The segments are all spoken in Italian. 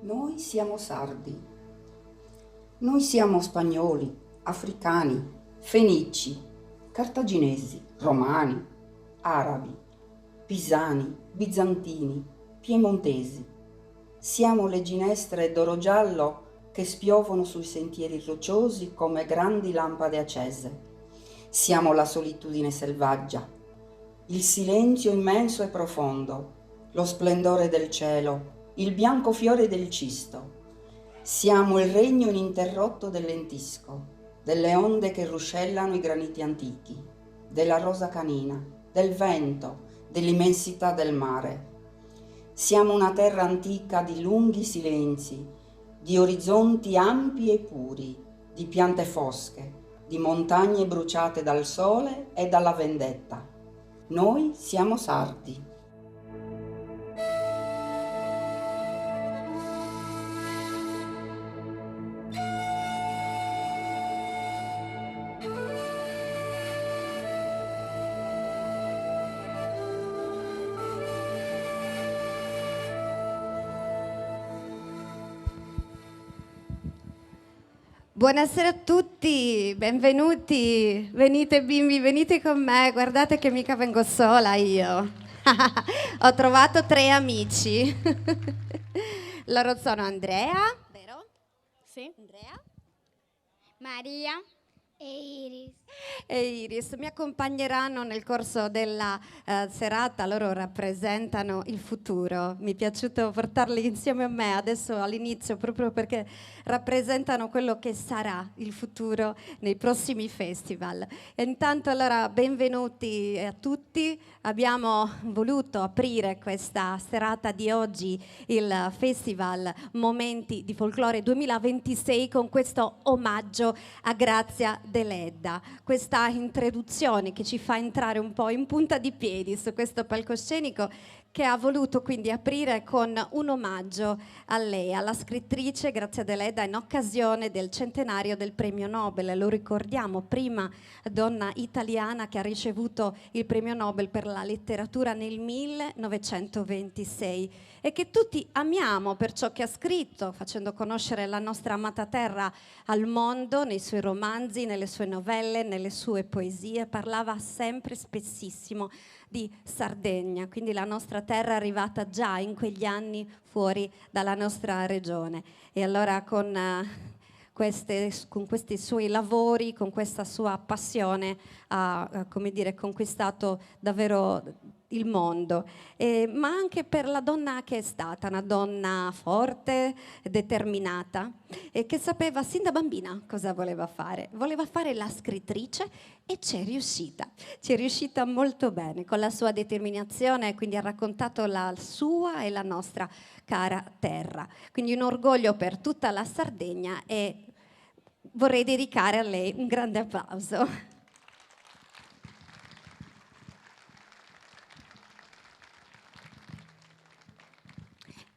Noi siamo sardi, noi siamo spagnoli, africani, fenici, cartaginesi, romani, arabi, pisani, bizantini, piemontesi. Siamo le ginestre d'oro giallo che spiovono sui sentieri rocciosi come grandi lampade accese. Siamo la solitudine selvaggia, il silenzio immenso e profondo, lo splendore del cielo, il bianco fiore del cisto. Siamo il regno ininterrotto del lentisco, delle onde che ruscellano i graniti antichi, della rosa canina, del vento, dell'immensità del mare. Siamo una terra antica di lunghi silenzi, di orizzonti ampi e puri, di piante fosche, di montagne bruciate dal sole e dalla vendetta. Noi siamo sardi. Buonasera a tutti, benvenuti, venite bimbi, venite con me, guardate che mica vengo sola io. Ho trovato 3 amici. Loro sono Andrea, vero? Sì. Andrea Maria e Iris. e Iris mi accompagneranno nel corso della serata. Loro rappresentano il futuro. Mi è piaciuto portarli insieme a me adesso all'inizio proprio perché rappresentano quello che sarà il futuro nei prossimi festival. E intanto allora benvenuti a tutti. Abbiamo voluto aprire questa serata di oggi, il Festival Momenti di Folklore 2026, con questo omaggio a Grazia Deledda, questa introduzione che ci fa entrare un po' in punta di piedi su questo palcoscenico, che ha voluto quindi aprire con un omaggio a lei, alla scrittrice Grazia Deledda, in occasione del centenario del premio Nobel. Lo ricordiamo, prima donna italiana che ha ricevuto il premio Nobel per la letteratura nel 1926, e che tutti amiamo per ciò che ha scritto, facendo conoscere la nostra amata terra al mondo, nei suoi romanzi, nelle sue novelle, nelle sue poesie. Parlava sempre, spessissimo, di Sardegna, quindi la nostra terra arrivata già in quegli anni fuori dalla nostra regione. E allora con questi suoi lavori, con questa sua passione, ha come dire, conquistato davvero il mondo, ma anche per la donna che è stata, una donna forte, determinata, e che sapeva sin da bambina cosa voleva fare. Voleva fare la scrittrice e ci è riuscita molto bene con la sua determinazione, quindi ha raccontato la sua e la nostra cara terra. Quindi un orgoglio per tutta la Sardegna, e vorrei dedicare a lei un grande applauso.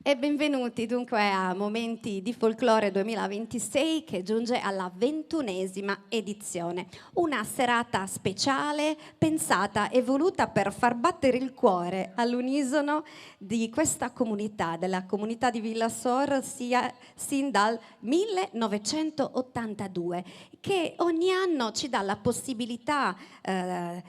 E benvenuti dunque a Momenti di Folklore 2026, che giunge alla 21ª edizione. Una serata speciale pensata e voluta per far battere il cuore all'unisono di questa comunità, della comunità di Villasor, sin dal 1982, che ogni anno ci dà la possibilità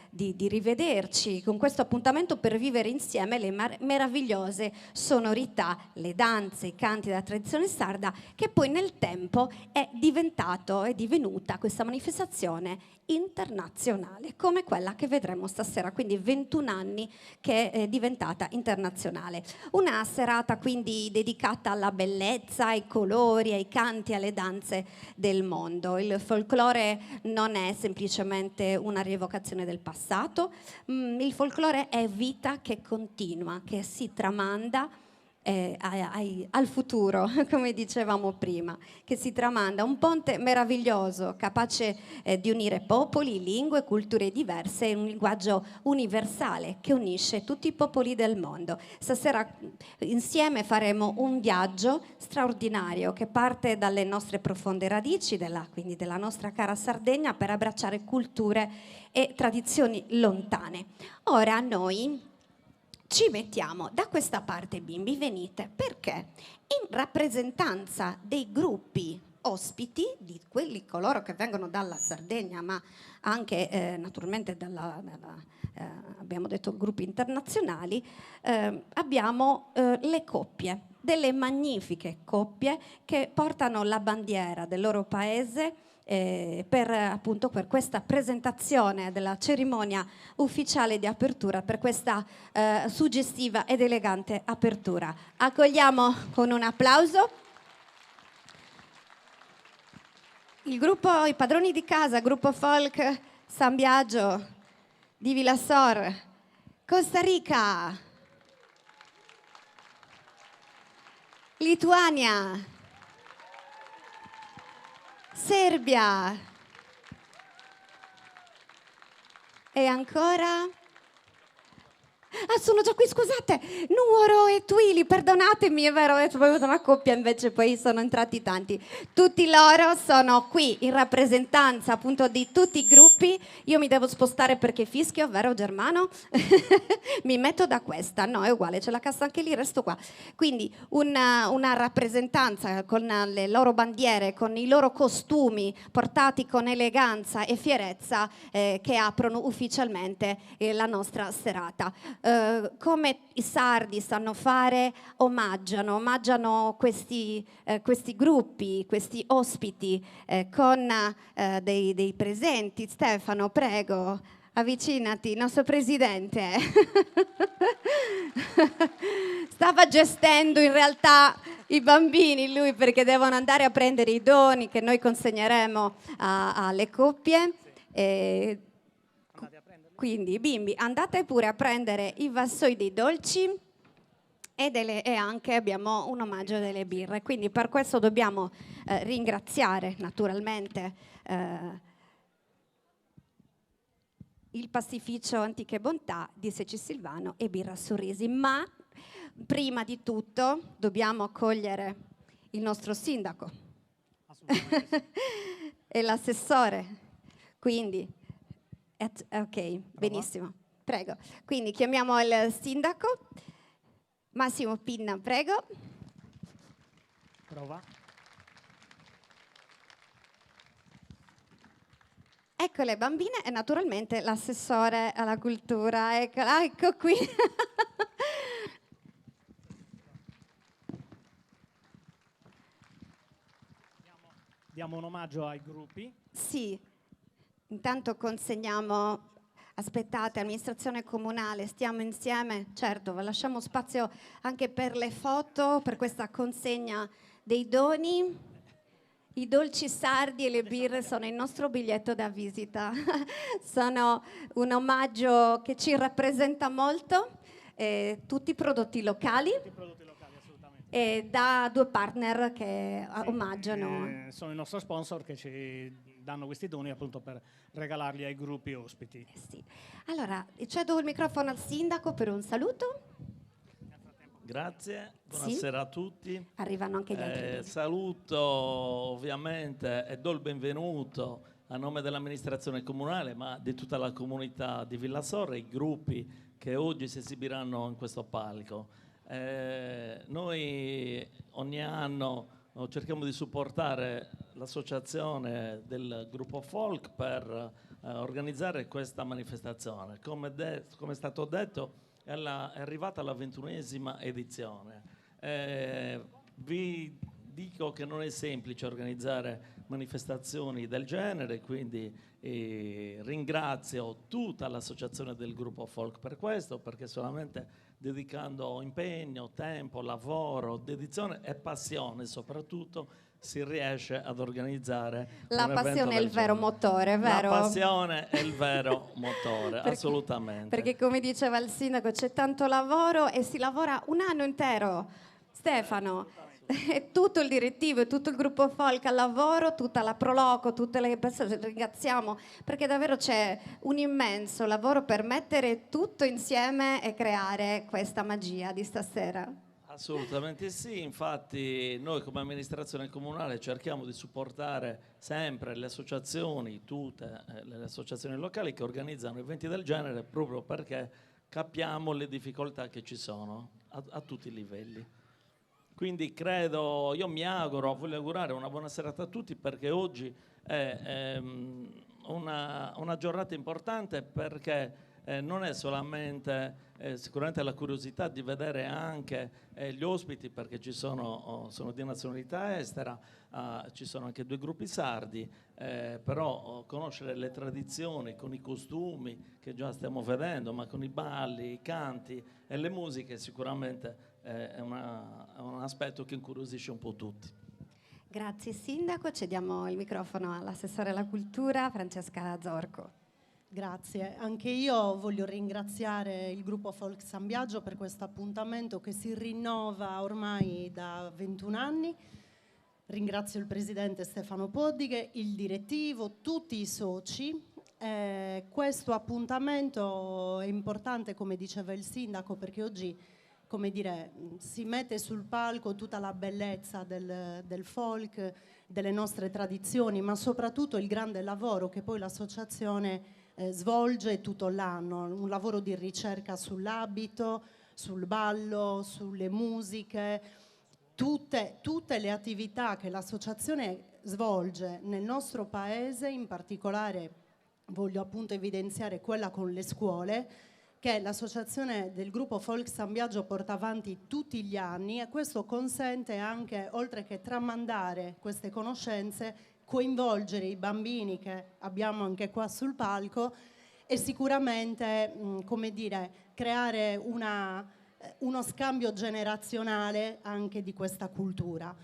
di rivederci con questo appuntamento per vivere insieme le meravigliose sonorità, le danze, i canti della tradizione sarda, che poi nel tempo è divenuta questa manifestazione internazionale, come quella che vedremo stasera, quindi 21 anni che è diventata internazionale. Una serata quindi dedicata alla bellezza, ai colori, ai canti, alle danze del mondo. Il folklore non è semplicemente una rievocazione del passato, il folklore è vita che continua, che si tramanda al futuro, come dicevamo prima, che si tramanda, un ponte meraviglioso, capace di unire popoli, lingue, culture diverse in un linguaggio universale che unisce tutti i popoli del mondo. Stasera insieme faremo un viaggio straordinario che parte dalle nostre profonde radici, quindi della nostra cara Sardegna, per abbracciare culture e tradizioni lontane. Ora noi ci mettiamo da questa parte, bimbi, venite, perché in rappresentanza dei gruppi ospiti, di quelli coloro che vengono dalla Sardegna, ma anche naturalmente abbiamo detto gruppi internazionali, abbiamo le coppie, delle magnifiche coppie che portano la bandiera del loro paese appunto per questa presentazione della cerimonia ufficiale di apertura, per questa suggestiva ed elegante apertura. Accogliamo con un applauso il gruppo, i padroni di casa, gruppo folk San Biagio di Vilasor, Costa Rica, Lituania, Serbia e ancora... Ah, sono già qui, scusate, Nuoro e Twili, perdonatemi, è vero, è una coppia, invece poi sono entrati tanti. Tutti loro sono qui in rappresentanza appunto di tutti i gruppi. Io mi devo spostare perché fischio, vero Germano? Mi metto da questa, no, è uguale, c'è la cassa anche lì, resto qua. Quindi una rappresentanza con le loro bandiere, con i loro costumi portati con eleganza e fierezza che aprono ufficialmente la nostra serata. Come i sardi sanno fare, omaggiano questi gruppi, questi ospiti con dei presenti. Stefano, prego, avvicinati, nostro presidente. Stava gestendo in realtà i bambini lui, perché devono andare a prendere i doni che noi consegneremo alle coppie. Quindi bimbi, andate pure a prendere i vassoi dei dolci e anche abbiamo un omaggio delle birre. Quindi per questo dobbiamo ringraziare naturalmente il pastificio Antiche Bontà di Seci Silvano e Birra Sorrisi. Ma prima di tutto dobbiamo accogliere il nostro sindaco e l'assessore. Quindi ok, benissimo, prego. Quindi chiamiamo il sindaco, Massimo Pinna, prego. Prova. Ecco le bambine e naturalmente l'assessore alla cultura, ecco qui. Diamo un omaggio ai gruppi. Sì. Intanto consegniamo, aspettate, amministrazione comunale, stiamo insieme, certo, lasciamo spazio anche per le foto, per questa consegna dei doni. I dolci sardi e le birre sono il nostro biglietto da visita, sono un omaggio che ci rappresenta molto, tutti prodotti locali. E da due partner che omaggiano. Sono il nostro sponsor che ci danno questi doni appunto per regalarli ai gruppi ospiti. Sì. Allora, cedo il microfono al sindaco per un saluto. Grazie, buonasera a tutti. Arrivano anche gli altri. Saluto ovviamente e do il benvenuto a nome dell'amministrazione comunale, ma di tutta la comunità di Villasorre, i gruppi che oggi si esibiranno in questo palco. Noi ogni anno cerchiamo di supportare l'associazione del gruppo folk per organizzare questa manifestazione. Come è stato detto, è arrivata la 21esima edizione. Vi dico che non è semplice organizzare manifestazioni del genere, quindi ringrazio tutta l'associazione del gruppo folk per questo, perché solamente dedicando impegno, tempo, lavoro, dedizione e passione soprattutto si riesce ad organizzare la passione è il vero motore, vero? La passione è il vero motore, assolutamente. Perché come diceva il sindaco c'è tanto lavoro e si lavora un anno intero. Stefano, è tutto il direttivo e tutto il gruppo folk al lavoro, tutta la Proloco, tutte le persone, ringraziamo perché davvero c'è un immenso lavoro per mettere tutto insieme e creare questa magia di stasera. Assolutamente sì, infatti noi come amministrazione comunale cerchiamo di supportare sempre le associazioni, tutte le associazioni locali che organizzano eventi del genere, proprio perché capiamo le difficoltà che ci sono a tutti i livelli. Quindi credo, io mi auguro, voglio augurare una buona serata a tutti, perché oggi è una giornata importante, perché non è solamente sicuramente la curiosità di vedere anche gli ospiti, perché sono di nazionalità estera, ci sono anche 2 gruppi sardi, però conoscere le tradizioni con i costumi che già stiamo vedendo, ma con i balli, i canti e le musiche sicuramente è un aspetto che incuriosisce un po' tutti. Grazie Sindaco, cediamo il microfono all'assessore alla cultura Francesca Zorco. Grazie, anche io voglio ringraziare il gruppo Folk San Biagio per questo appuntamento che si rinnova ormai da 21 anni. Ringrazio il presidente Stefano Poddighe, il direttivo, tutti i soci. Questo appuntamento è importante, come diceva il sindaco, perché oggi, come dire, si mette sul palco tutta la bellezza del folk, delle nostre tradizioni, ma soprattutto il grande lavoro che poi l'associazione svolge tutto l'anno, un lavoro di ricerca sull'abito, sul ballo, sulle musiche, tutte le attività che l'associazione svolge nel nostro paese. In particolare voglio appunto evidenziare quella con le scuole, che l'associazione del gruppo Folk San Biagio porta avanti tutti gli anni, e questo consente anche, oltre che tramandare queste conoscenze, coinvolgere i bambini che abbiamo anche qua sul palco e sicuramente, come dire, creare uno scambio generazionale anche di questa cultura.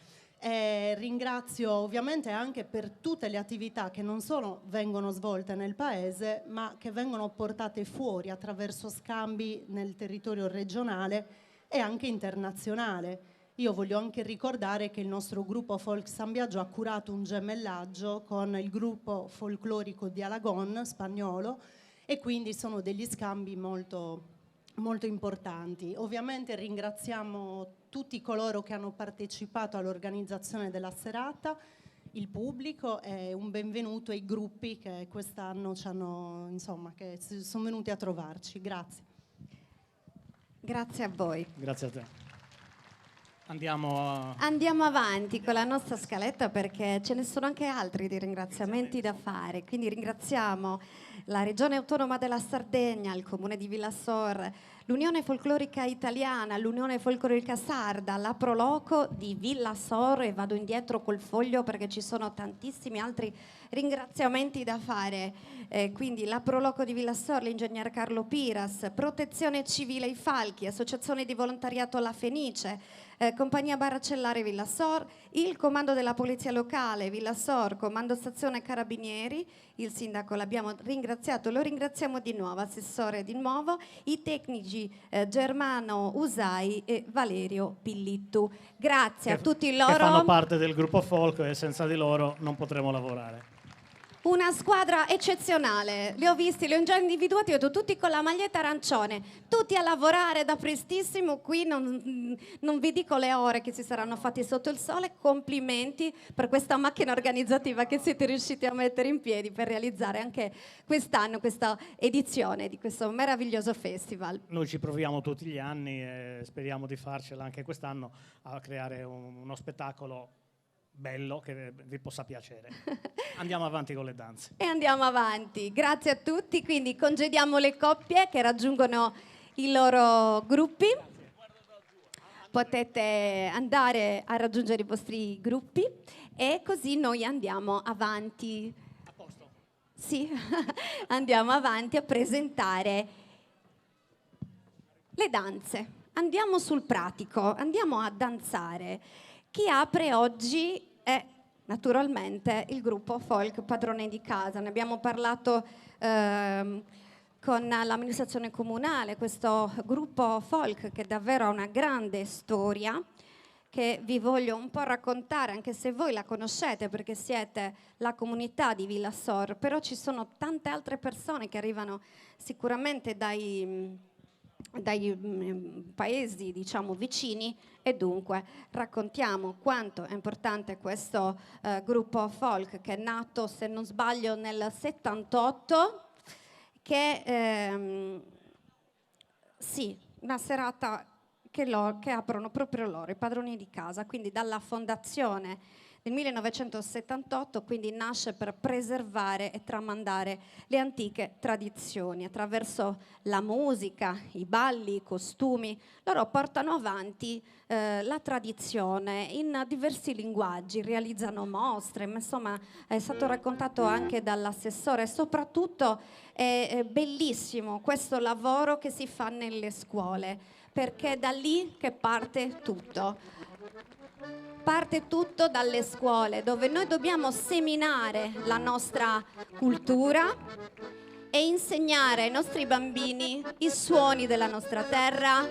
Ringrazio ovviamente anche per tutte le attività che non solo vengono svolte nel paese, ma che vengono portate fuori attraverso scambi nel territorio regionale e anche internazionale. Io voglio anche ricordare che il nostro gruppo Folk San Biagio ha curato un gemellaggio con il gruppo folclorico di Alagon spagnolo, e quindi sono degli scambi molto, molto importanti. Ovviamente ringraziamo tutti coloro che hanno partecipato all'organizzazione della serata, il pubblico, e un benvenuto ai gruppi che quest'anno che sono venuti a trovarci. Grazie. Grazie a voi. Grazie a te. Andiamo avanti con la nostra scaletta, perché ce ne sono anche altri di ringraziamenti da fare. Quindi ringraziamo la Regione Autonoma della Sardegna, il Comune di Villasor, l'Unione Folclorica Italiana, l'Unione Folclorica Sarda, la Proloco di Villasor, e vado indietro col foglio perché ci sono tantissimi altri ringraziamenti da fare. Quindi la Proloco di Villasor, l'ingegner Carlo Piras, Protezione Civile I Falchi, Associazione di Volontariato La Fenice, Compagnia Baracellare Villasor, il Comando della Polizia Locale Villasor, Comando Stazione Carabinieri, il sindaco l'abbiamo ringraziato, lo ringraziamo di nuovo, assessore di nuovo, i tecnici Germano Usai e Valerio Pillittu. Grazie a tutti loro. Che fanno parte del gruppo Folk, e senza di loro non potremo lavorare. Una squadra eccezionale, li ho visti, li ho già individuati, ho detto tutti con la maglietta arancione, tutti a lavorare da prestissimo, qui non vi dico le ore che si saranno fatti sotto il sole. Complimenti per questa macchina organizzativa che siete riusciti a mettere in piedi per realizzare anche quest'anno questa edizione di questo meraviglioso festival. Noi ci proviamo tutti gli anni e speriamo di farcela anche quest'anno a creare uno spettacolo bello che vi possa piacere. Andiamo avanti con le danze. E andiamo avanti. Grazie a tutti. Quindi congediamo le coppie che raggiungono i loro gruppi. Potete andare a raggiungere i vostri gruppi e così noi andiamo avanti. A posto? Sì, andiamo avanti a presentare le danze. Andiamo sul pratico, andiamo a danzare. Chi apre oggi è naturalmente il gruppo Folk Padrone di Casa. Ne abbiamo parlato con l'amministrazione comunale, questo gruppo folk che davvero ha una grande storia, che vi voglio un po' raccontare, anche se voi la conoscete perché siete la comunità di Villasor, però ci sono tante altre persone che arrivano sicuramente dai paesi, diciamo, vicini, e dunque raccontiamo quanto è importante questo gruppo folk, che è nato, se non sbaglio, nel 78, che sì, una serata che aprono proprio loro, i padroni di casa, quindi dalla fondazione del 1978, quindi nasce per preservare e tramandare le antiche tradizioni attraverso la musica, i balli, i costumi. Loro portano avanti la tradizione in diversi linguaggi, realizzano mostre, ma insomma è stato raccontato anche dall'assessore. Soprattutto è bellissimo questo lavoro che si fa nelle scuole, perché è da lì che parte tutto. Parte tutto dalle scuole, dove noi dobbiamo seminare la nostra cultura e insegnare ai nostri bambini i suoni della nostra terra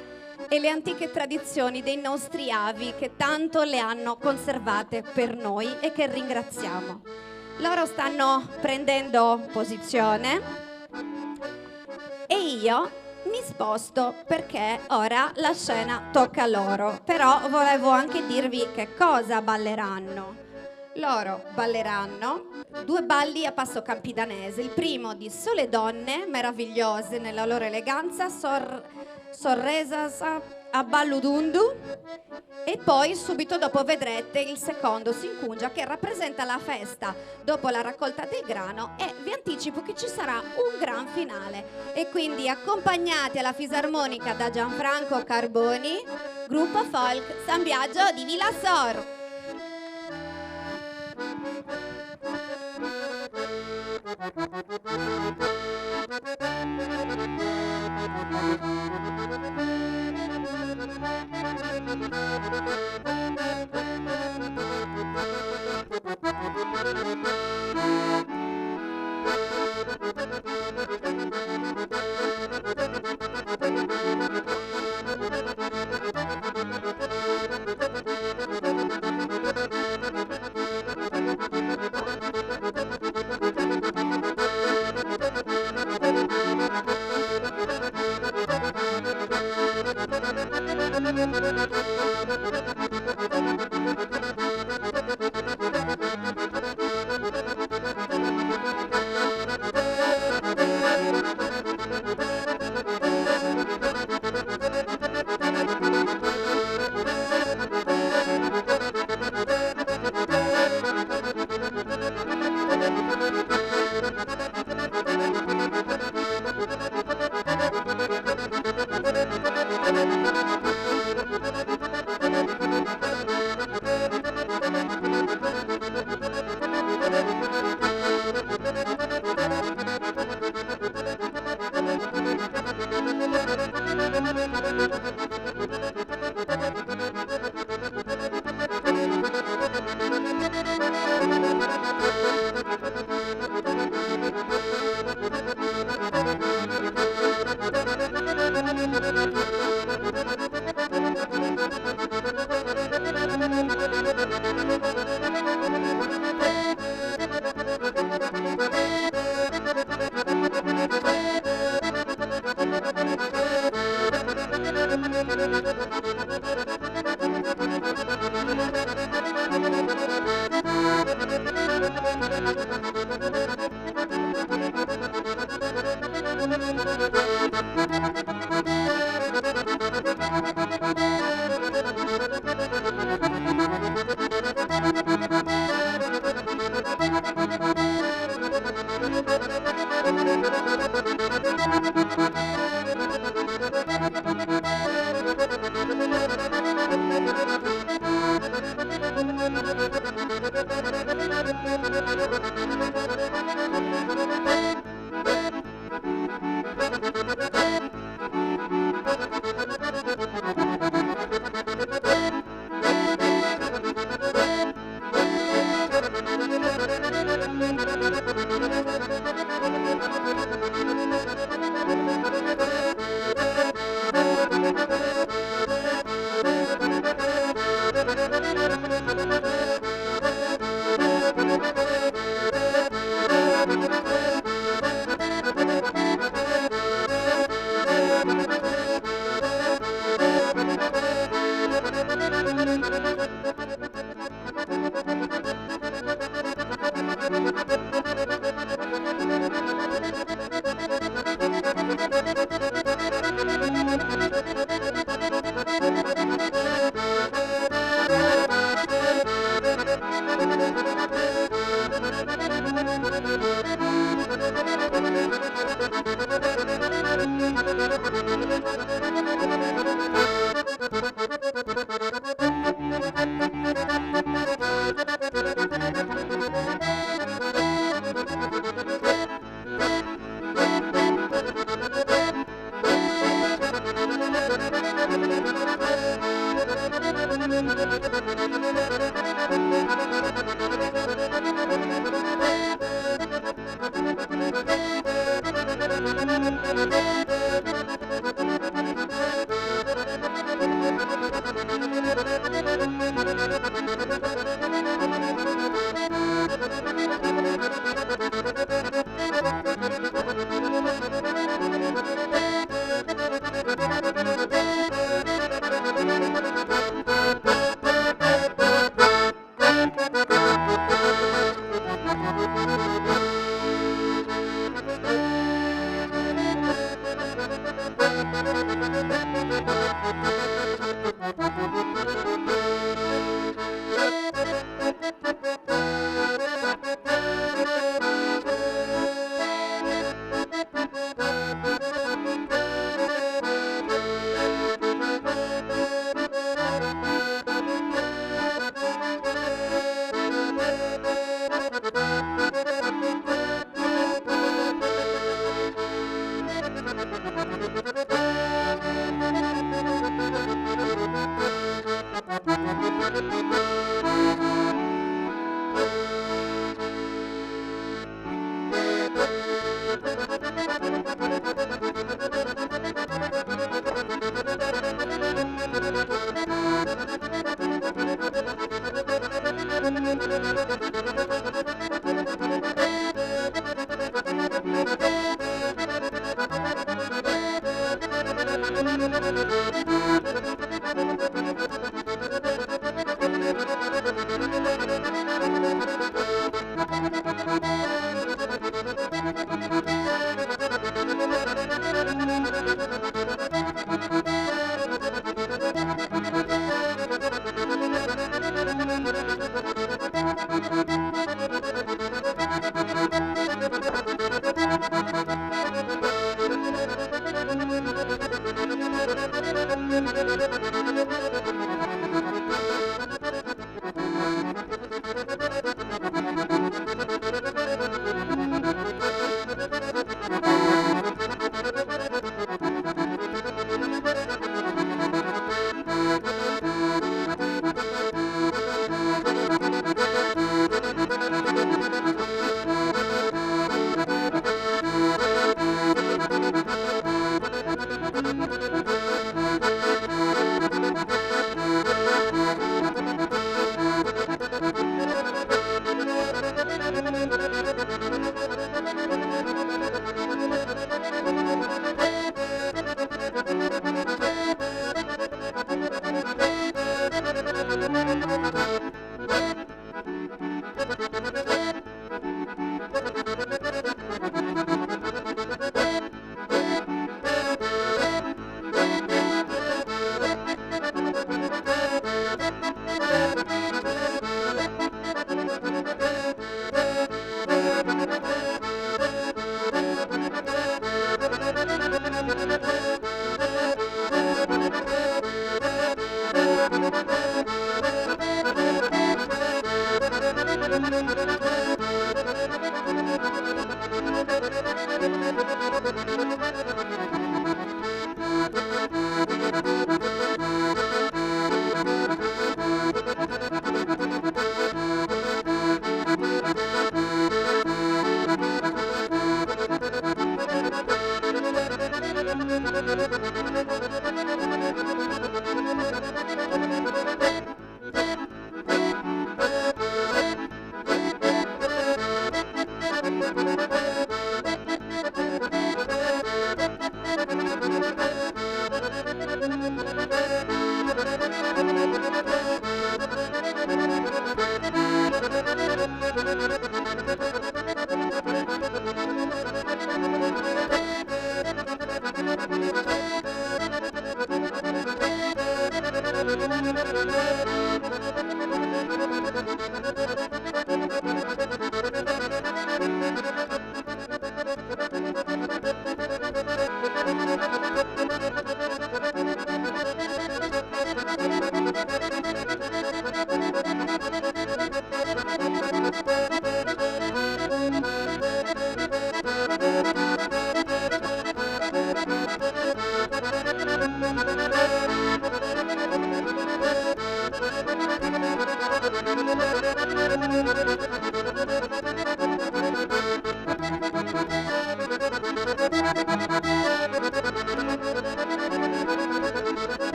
e le antiche tradizioni dei nostri avi che tanto le hanno conservate per noi e che ringraziamo. Loro stanno prendendo posizione e io mi sposto perché ora la scena tocca a loro, però volevo anche dirvi che cosa balleranno. Loro balleranno 2 balli a passo campidanese, il primo di Sole Donne, meravigliose nella loro eleganza, sorresas a balludundu, e poi subito dopo vedrete il secondo Sinkungia, che rappresenta la festa dopo la raccolta del grano, e vi anticipo che ci sarà un gran finale. E quindi, accompagnati alla fisarmonica da Gianfranco Carboni, gruppo folk San Biagio di Vilasor.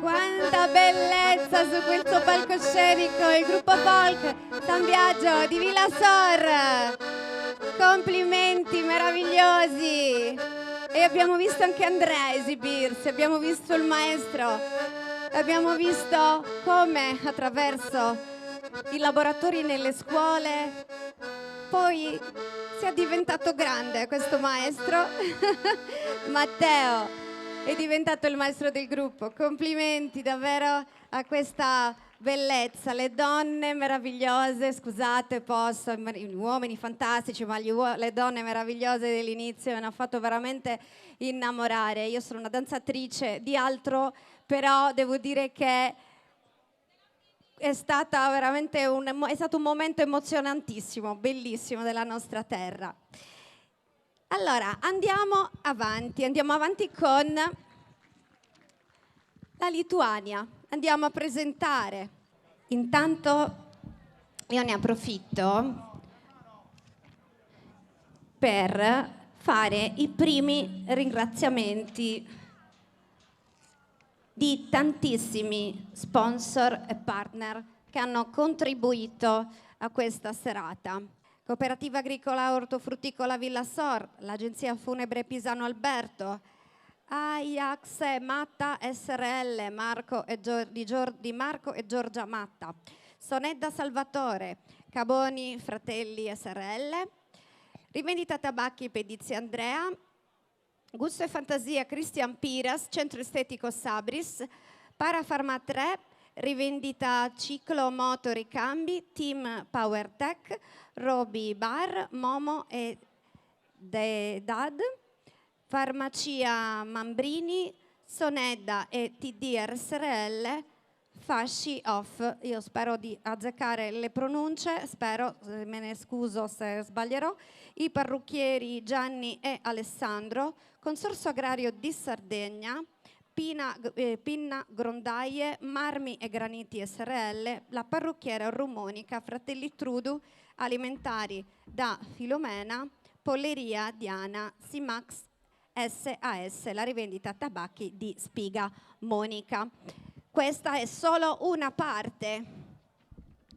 Quanta bellezza su questo palcoscenico, il gruppo folk San Biagio di Villa Sor. Complimenti meravigliosi. E abbiamo visto anche Andrea esibirsi, abbiamo visto il maestro, abbiamo visto come attraverso i laboratori nelle scuole poi sia diventato grande questo maestro. Matteo è diventato il maestro del gruppo. Complimenti davvero a questa bellezza, le donne meravigliose, scusate, gli uomini fantastici, ma le donne meravigliose dell'inizio mi hanno fatto veramente innamorare. Io sono una danzatrice di altro, però devo dire che è stato un momento emozionantissimo, bellissimo della nostra terra. Allora, andiamo avanti con la Lituania. Andiamo a presentare. Intanto io ne approfitto per fare i primi ringraziamenti di tantissimi sponsor e partner che hanno contribuito a questa serata. Cooperativa Agricola Ortofrutticola Villa Sor, l'Agenzia Funebre Pisano Alberto, Ajax Matta SRL di Marco e Giorgia Matta, Sonedda Salvatore, Caboni Fratelli SRL, Rivendita Tabacchi Pedizzi Andrea, Gusto e Fantasia Cristian Piras, Centro Estetico Sabris, Parafarma 3, Rivendita Ciclo Moto Ricambi, Team PowerTech, Roby Bar, Momo e Dad, Farmacia Mambrini, Sonedda e TD SRL, Fasci Off. Io spero di azzeccare le pronunce, spero, me ne scuso se sbaglierò. I parrucchieri Gianni e Alessandro, Consorzio Agrario di Sardegna, Pinna Grondaie, Marmi e Graniti SRL, la parrucchiera Rumonica, Fratelli Trudu, Alimentari da Filomena, Polleria Diana, Simax SAS, la rivendita tabacchi di Spiga Monica. Questa è solo una parte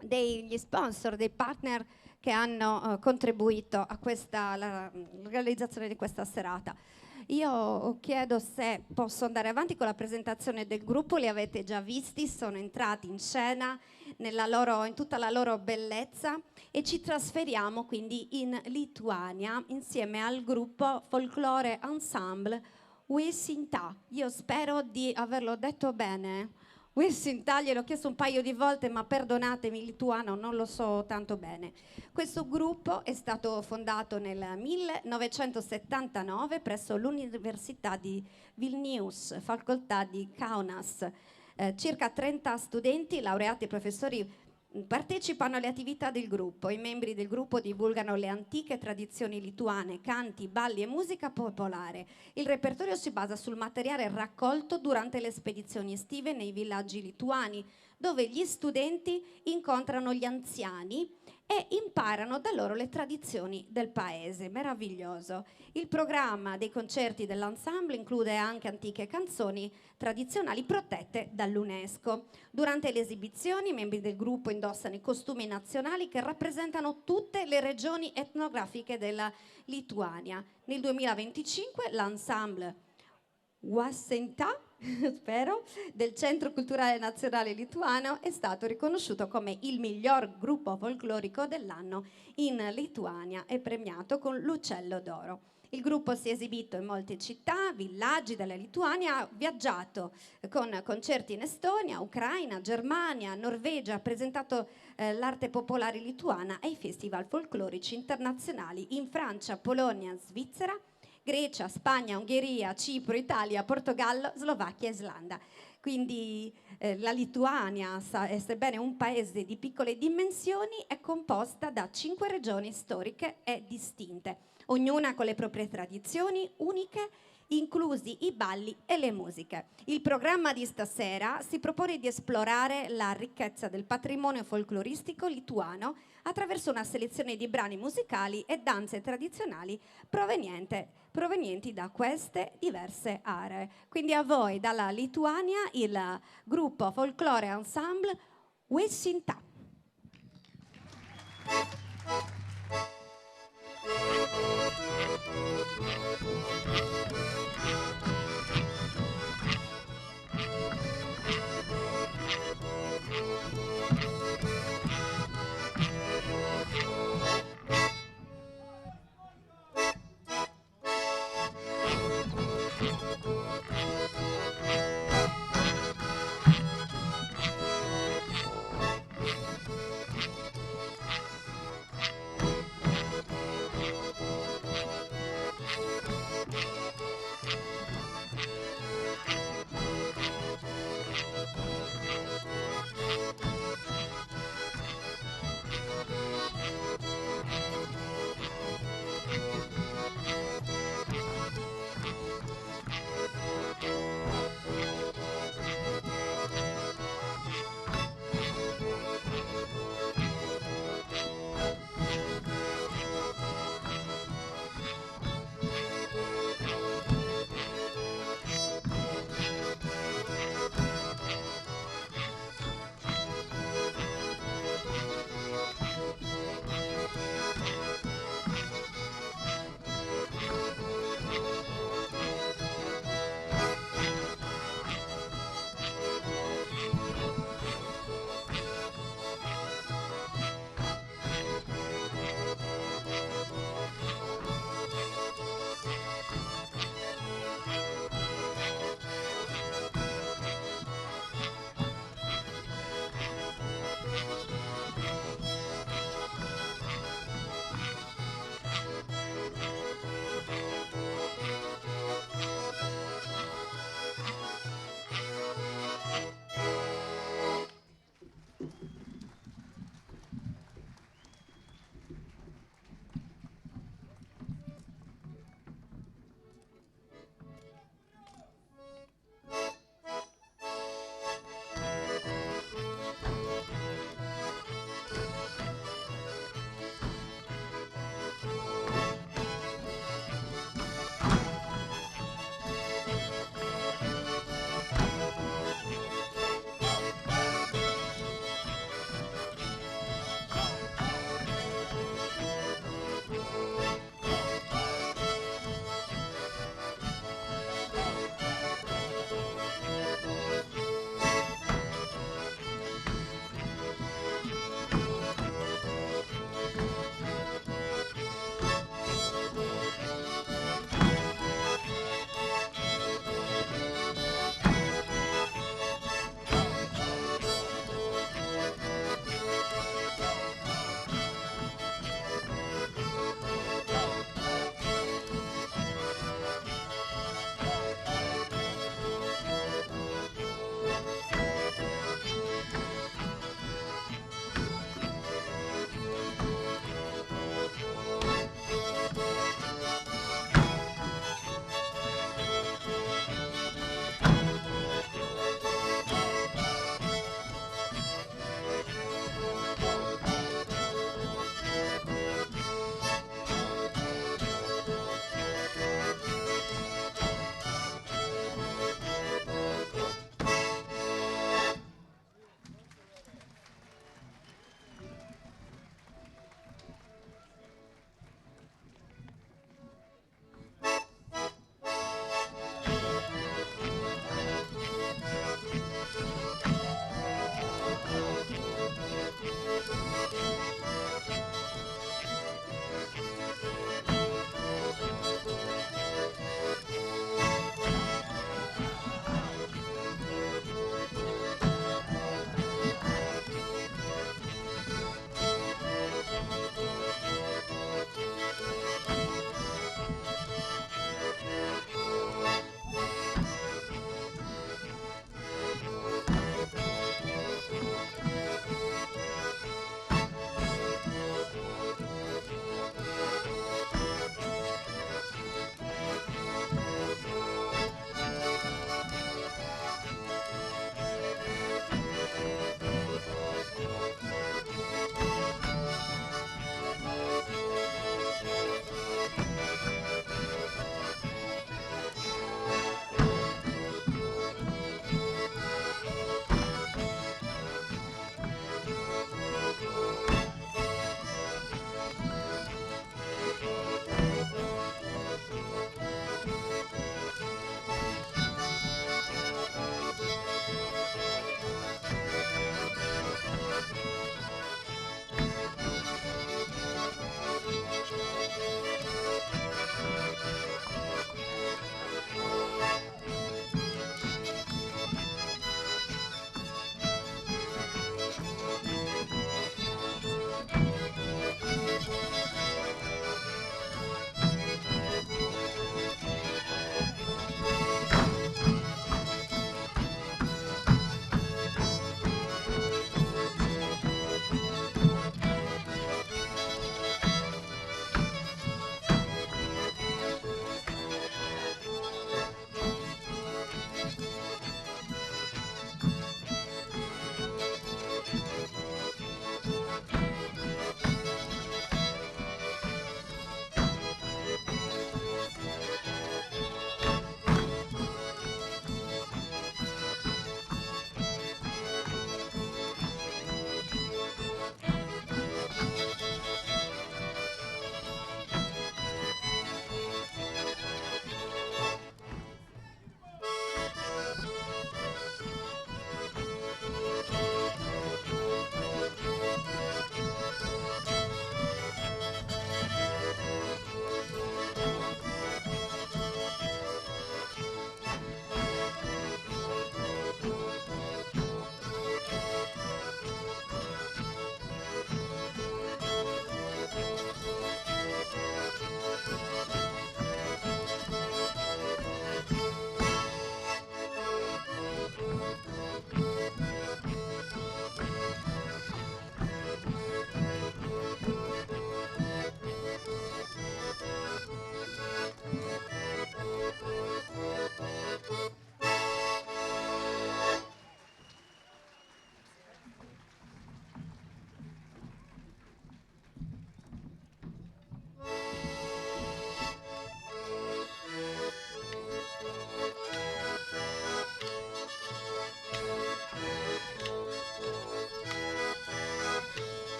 degli sponsor, dei partner che hanno contribuito a la realizzazione di questa serata. Io chiedo se posso andare avanti con la presentazione del gruppo, li avete già visti, sono entrati in scena in tutta la loro bellezza e ci trasferiamo quindi in Lituania insieme al gruppo Folklore Ensemble Uesinta. Io spero di averlo detto bene. Uesinta gliel'ho chiesto un paio di volte, ma perdonatemi, lituano non lo so tanto bene. Questo gruppo è stato fondato nel 1979 presso l'Università di Vilnius, facoltà di Kaunas. Circa 30 studenti, laureati e professori partecipano alle attività del gruppo. I membri del gruppo divulgano le antiche tradizioni lituane, canti, balli e musica popolare. Il repertorio si basa sul materiale raccolto durante le spedizioni estive nei villaggi lituani, dove gli studenti incontrano gli anziani e imparano da loro le tradizioni del paese. Meraviglioso. Il programma dei concerti dell'ensemble include anche antiche canzoni tradizionali protette dall'UNESCO. Durante le esibizioni i membri del gruppo indossano i costumi nazionali che rappresentano tutte le regioni etnografiche della Lituania. Nel 2025 l'ensemble Uesinta, spero, del Centro Culturale Nazionale Lituano è stato riconosciuto come il miglior gruppo folclorico dell'anno in Lituania e premiato con l'Uccello d'Oro. Il gruppo si è esibito in molte città, villaggi della Lituania, ha viaggiato con concerti in Estonia, Ucraina, Germania, Norvegia, ha presentato l'arte popolare lituana ai festival folclorici internazionali in Francia, Polonia, Svizzera, Grecia, Spagna, Ungheria, Cipro, Italia, Portogallo, Slovacchia e Islanda. Quindi la Lituania, sebbene un paese di piccole dimensioni, è composta da 5 regioni storiche e distinte, ognuna con le proprie tradizioni uniche, inclusi i balli e le musiche. Il programma di stasera si propone di esplorare la ricchezza del patrimonio folcloristico lituano attraverso una selezione di brani musicali e danze tradizionali provenienti da queste diverse aree. Quindi a voi dalla Lituania il gruppo Folklore Ensemble Uesinta.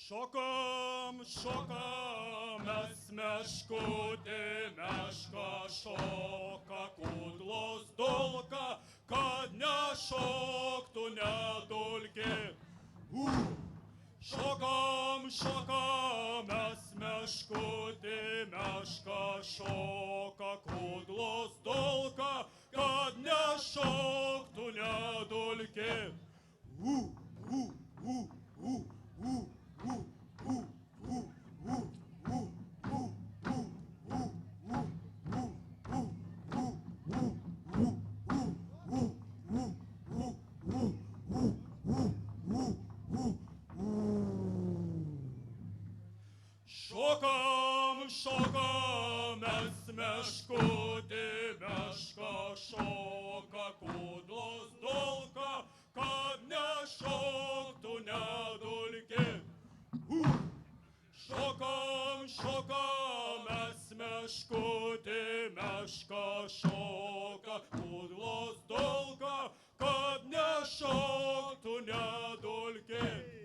Šokam, šokam, mes meškutė, meška šoka, kudlos dolka, kad nešoktų nedulkė. Šokam, šokam, mes meškutė, meška šoka, kudlos dolka, kad nešoktų nedulkė. Šokam, šokam, mes meškutė, meška šoka, kudlos dolka, kad nešoktų nedulkė. Šokam, šokam, mes meškutė, meška šoka, kudlos dolka, kad nešoktų nedulkė.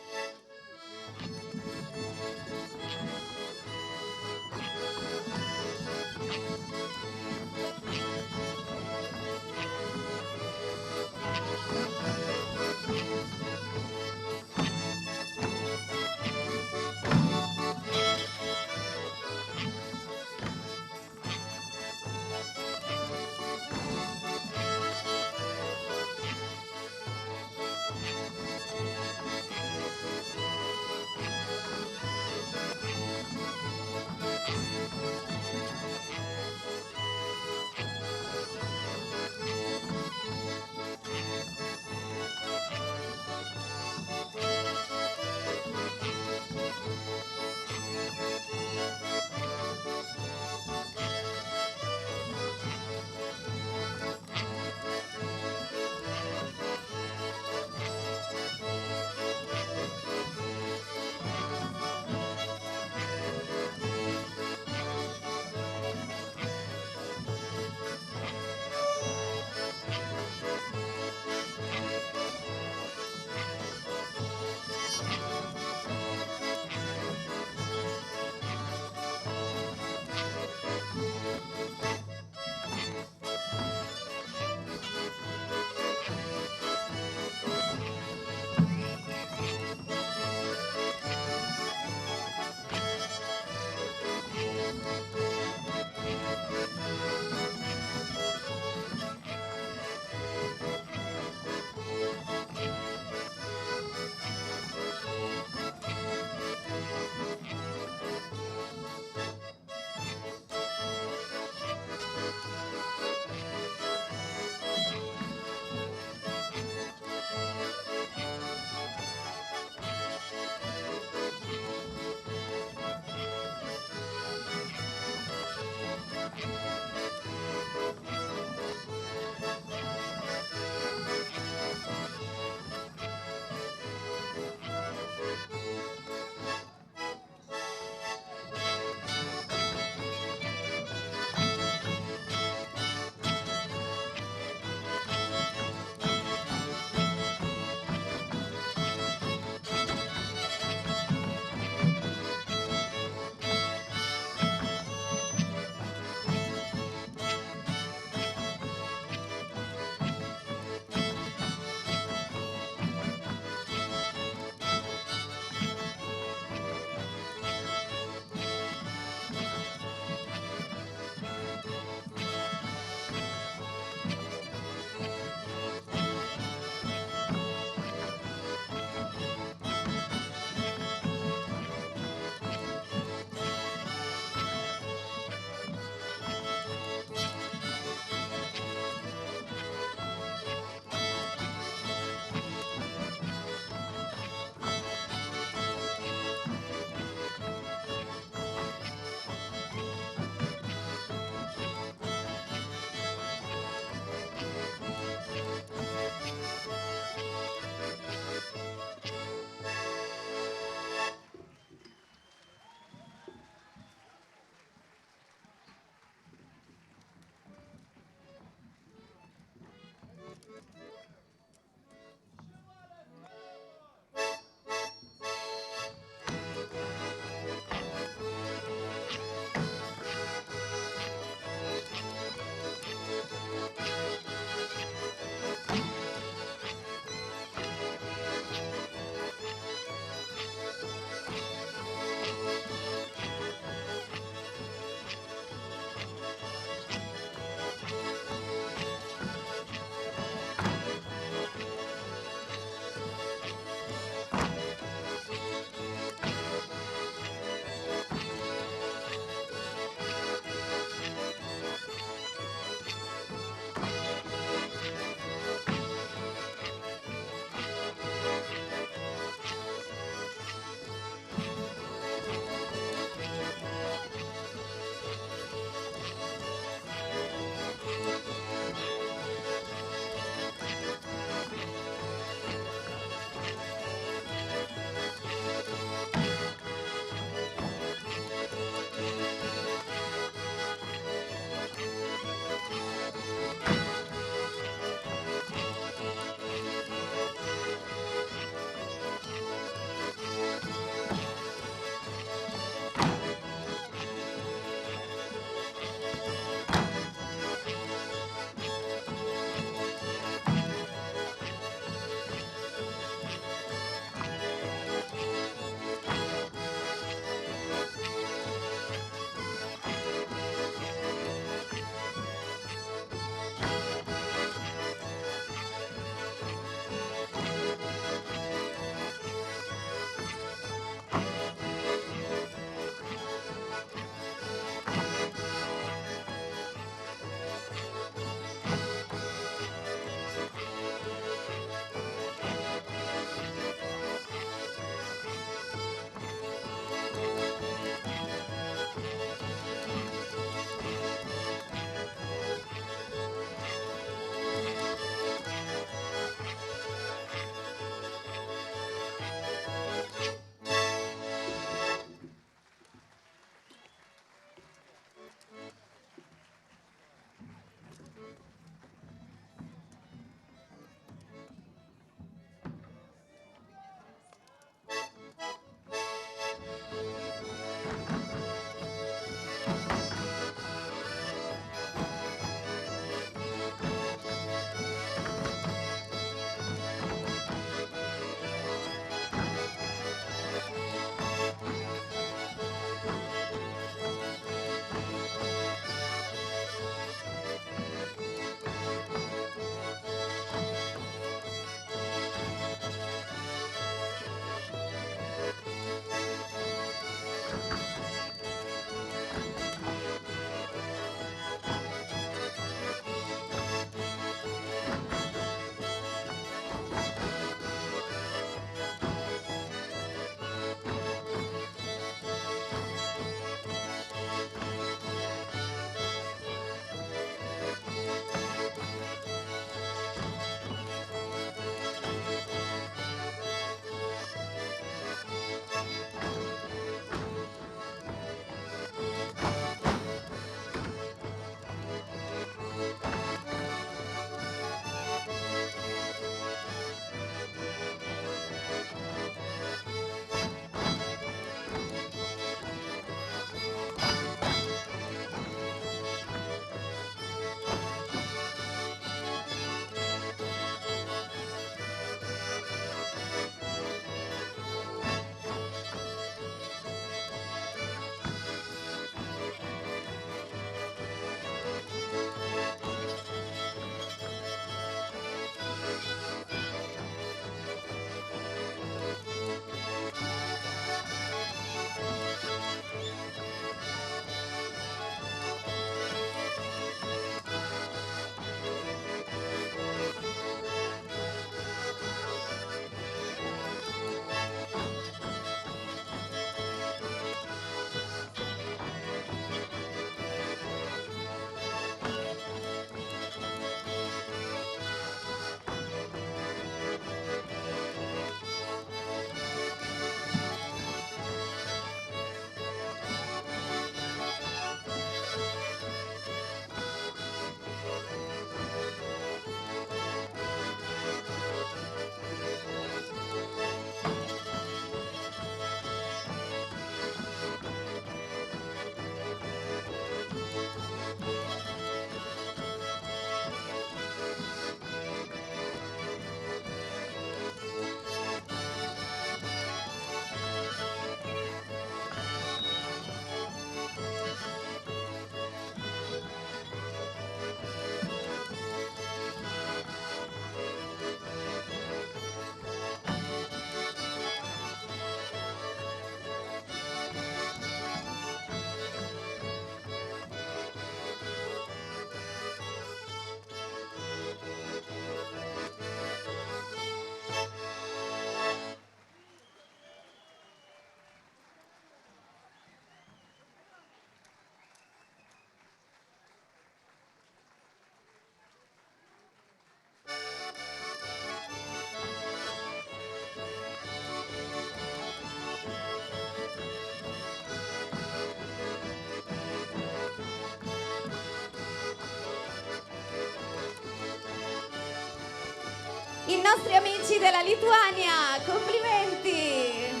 i nostri amici della Lituania. Complimenti!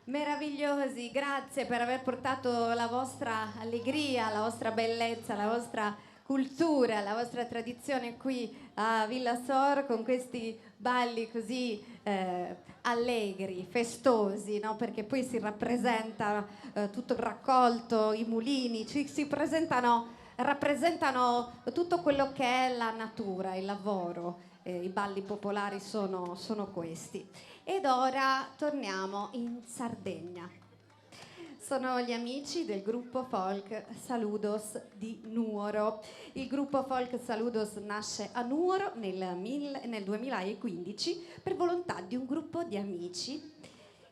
Meravigliosi, grazie per aver portato la vostra allegria, la vostra bellezza, la vostra cultura, la vostra tradizione qui a Villa Sor con questi balli così allegri, festosi, no? Perché poi si rappresenta tutto il raccolto, i mulini, rappresentano tutto quello che è la natura, il lavoro. I balli popolari sono questi. Ed ora torniamo in Sardegna. Sono gli amici del gruppo folk Saludos di Nuoro. Il gruppo folk Saludos nasce a Nuoro nel 2015 per volontà di un gruppo di amici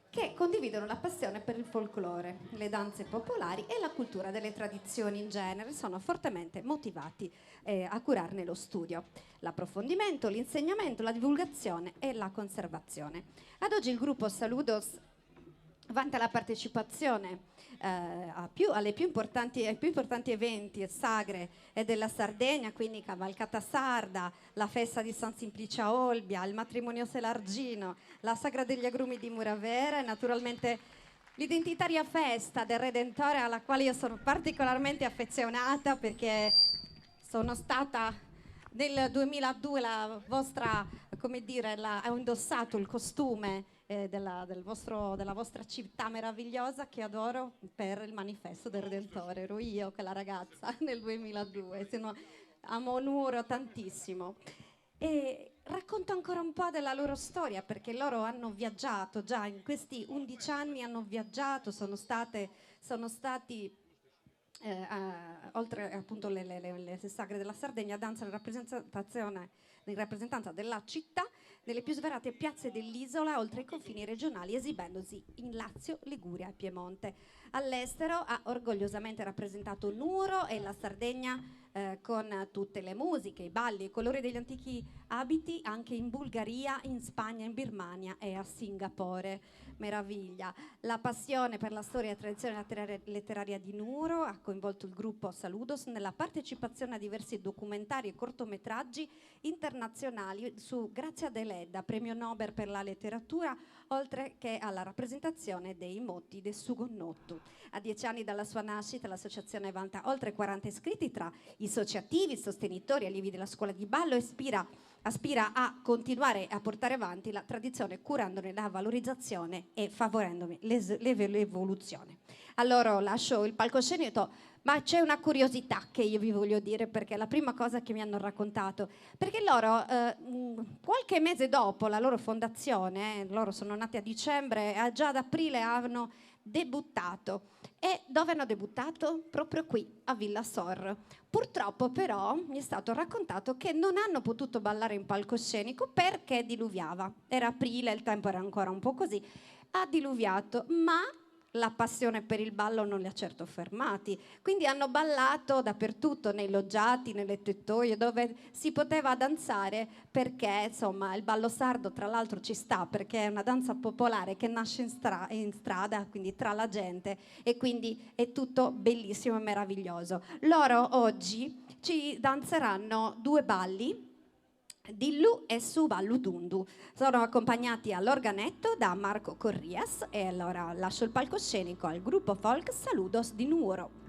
che condividono la passione per il folklore, le danze popolari e la cultura delle tradizioni in genere. Sono fortemente motivati a curarne lo studio, l'approfondimento, l'insegnamento, la divulgazione e la conservazione. Ad oggi il gruppo Saludos vanta la partecipazione ai più importanti eventi e sagre della Sardegna, quindi Cavalcata Sarda, la festa di San Simplice a Olbia, il matrimonio Selargino, la sagra degli agrumi di Muravera e naturalmente l'identitaria festa del Redentore, alla quale io sono particolarmente affezionata perché sono stata nel 2002 la vostra, come dire, ho indossato il costume della vostra città meravigliosa che adoro per il manifesto del Redentore. Ero io quella ragazza nel 2002, amo Nuoro tantissimo. E racconto ancora un po' della loro storia perché loro hanno viaggiato già in questi 11 anni, hanno viaggiato, sono stati oltre appunto le sagre della Sardegna, danza in rappresentanza della città nelle più svariate piazze dell'isola oltre i confini regionali, esibendosi in Lazio, Liguria e Piemonte. All'estero ha orgogliosamente rappresentato Nuoro e la Sardegna con tutte le musiche, i balli, i colori degli antichi abiti anche in Bulgaria, in Spagna, in Birmania e a Singapore. Meraviglia. La passione per la storia e tradizione letteraria di Nuoro ha coinvolto il gruppo Saludos nella partecipazione a diversi documentari e cortometraggi internazionali su Grazia Deledda, premio Nobel per la letteratura, oltre che alla rappresentazione dei motti del Sugonnottu. A 10 anni dalla sua nascita l'associazione vanta oltre 40 iscritti tra i soci attivi, sostenitori, allievi della scuola di ballo e aspira a continuare a portare avanti la tradizione curandone la valorizzazione e favorendone l'evoluzione. Allora lascio il palcoscenico, ma c'è una curiosità che io vi voglio dire perché è la prima cosa che mi hanno raccontato, perché loro qualche mese dopo la loro fondazione, loro sono nati a dicembre e già ad aprile hanno debuttato. E dove hanno debuttato? Proprio qui, a Villa Sor. Purtroppo però mi è stato raccontato che non hanno potuto ballare in palcoscenico perché diluviava. Era aprile, il tempo era ancora un po' così, ha diluviato, ma la passione per il ballo non li ha certo fermati, quindi hanno ballato dappertutto, nei loggiati, nelle tettoie, dove si poteva danzare, perché insomma il ballo sardo tra l'altro ci sta, perché è una danza popolare che nasce in strada, quindi tra la gente, e quindi è tutto bellissimo e meraviglioso. Loro oggi ci danzeranno 2 balli, Dillu e Suballu Dundu. Sono accompagnati all'organetto da Marco Corrias e allora lascio il palcoscenico al gruppo folk Saludos di Nuoro.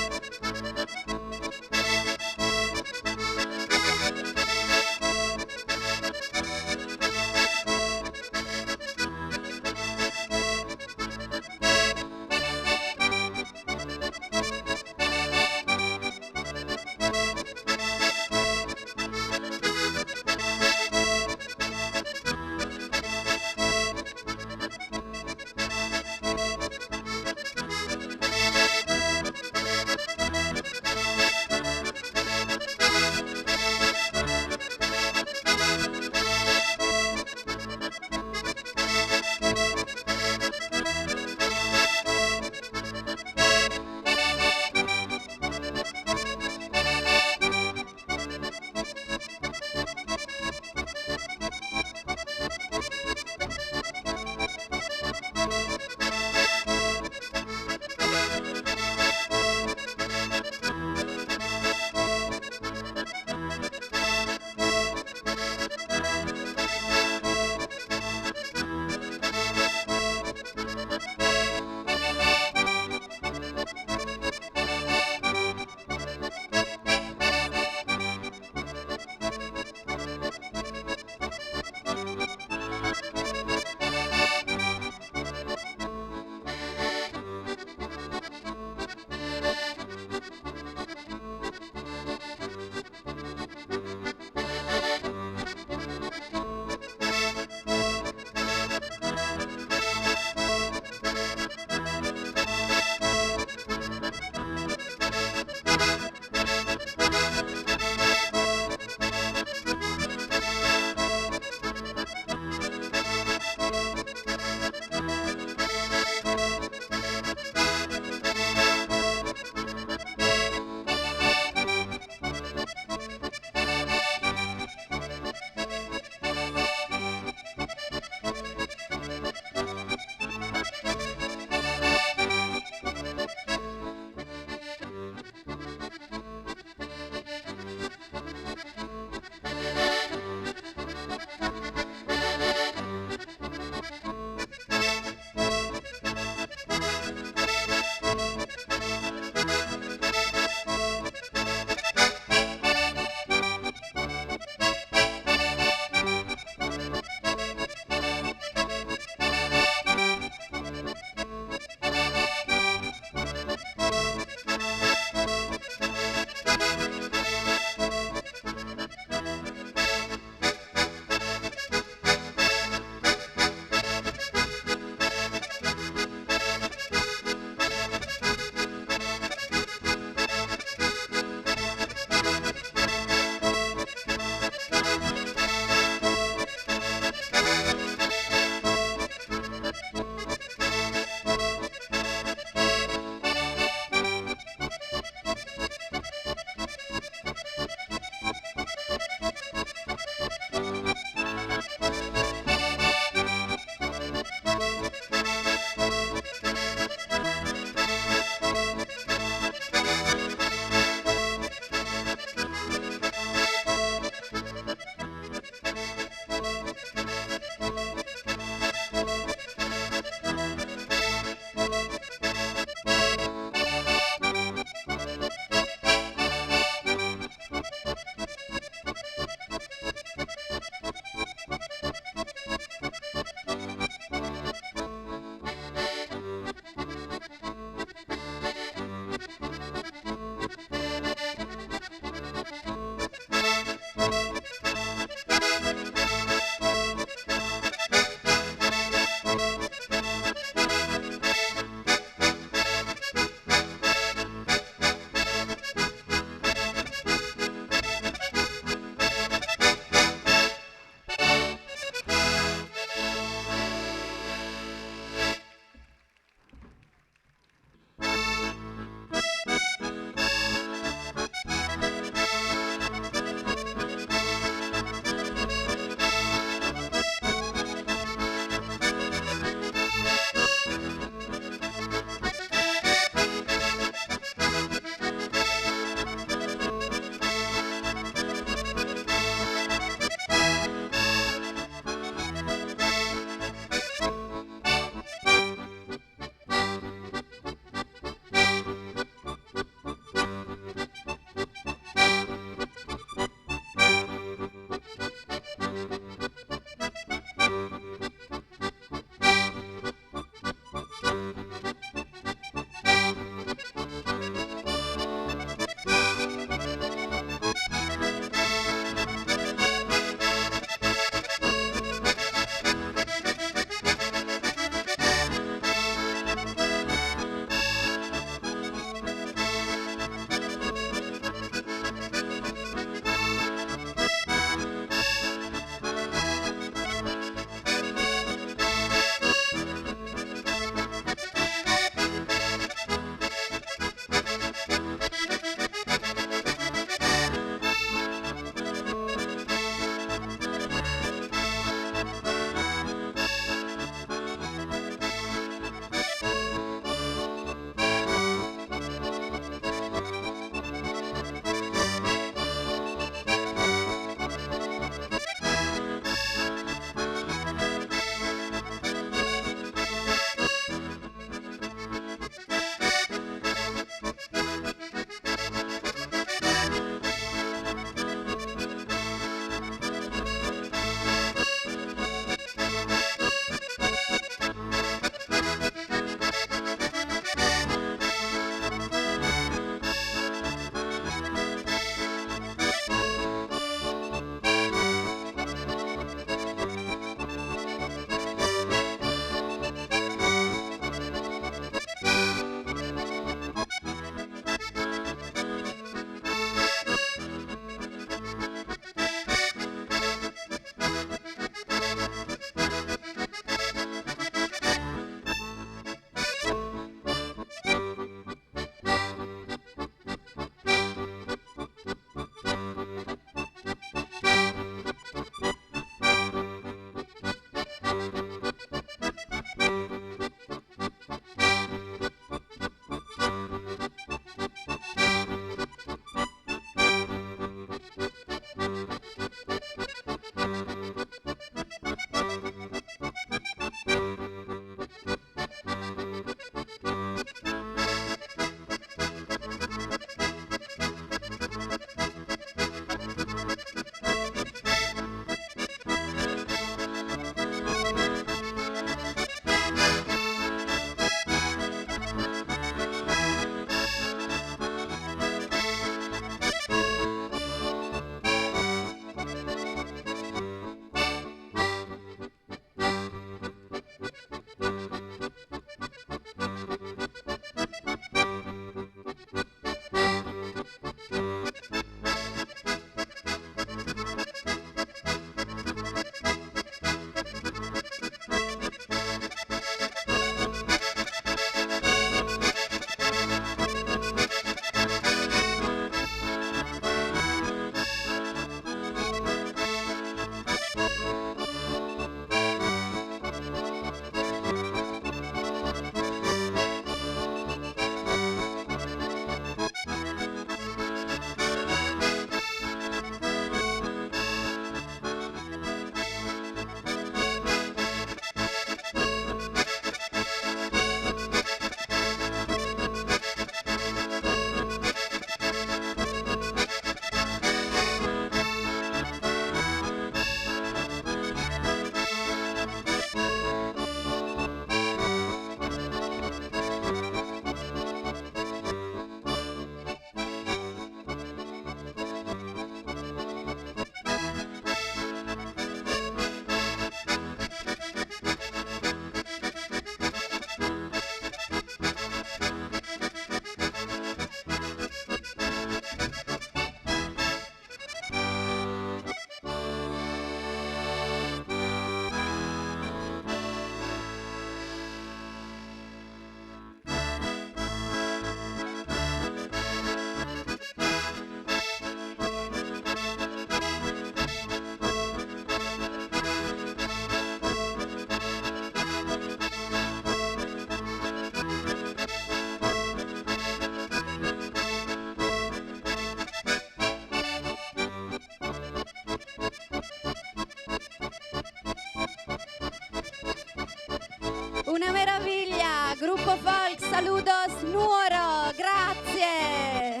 Saludos Nuoro, grazie.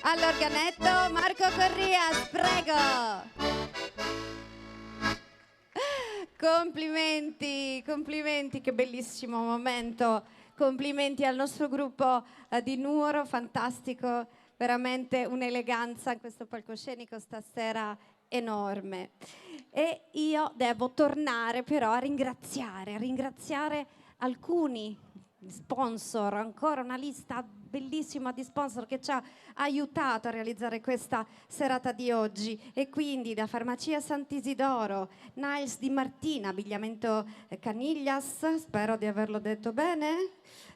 All'organetto Marco Corrias, prego. Complimenti, complimenti, che bellissimo momento. Complimenti al nostro gruppo di Nuoro, fantastico, veramente un'eleganza in questo palcoscenico stasera enorme. E io devo tornare però a ringraziare alcuni sponsor, ancora una lista bellissima di sponsor che ci ha aiutato a realizzare questa serata di oggi, e quindi da Farmacia Sant'Isidoro, Niles Di Martina, abbigliamento Caniglias, spero di averlo detto bene,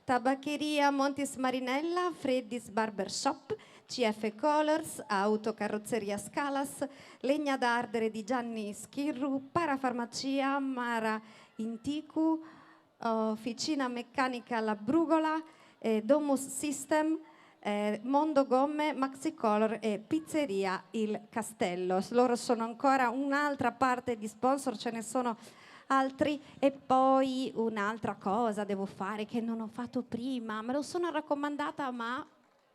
Tabaccheria Montis Marinella, Freddy's Barbershop, CF Colors, Autocarrozzeria Scalas, Legna d'Ardere di Gianni Schirru, Parafarmacia Mara Inticu, Officina Meccanica La Brugola, Domus System, Mondo Gomme, Maxicolor e Pizzeria Il Castello. Loro sono ancora un'altra parte di sponsor, ce ne sono altri. E poi un'altra cosa devo fare che non ho fatto prima, me lo sono raccomandata, ma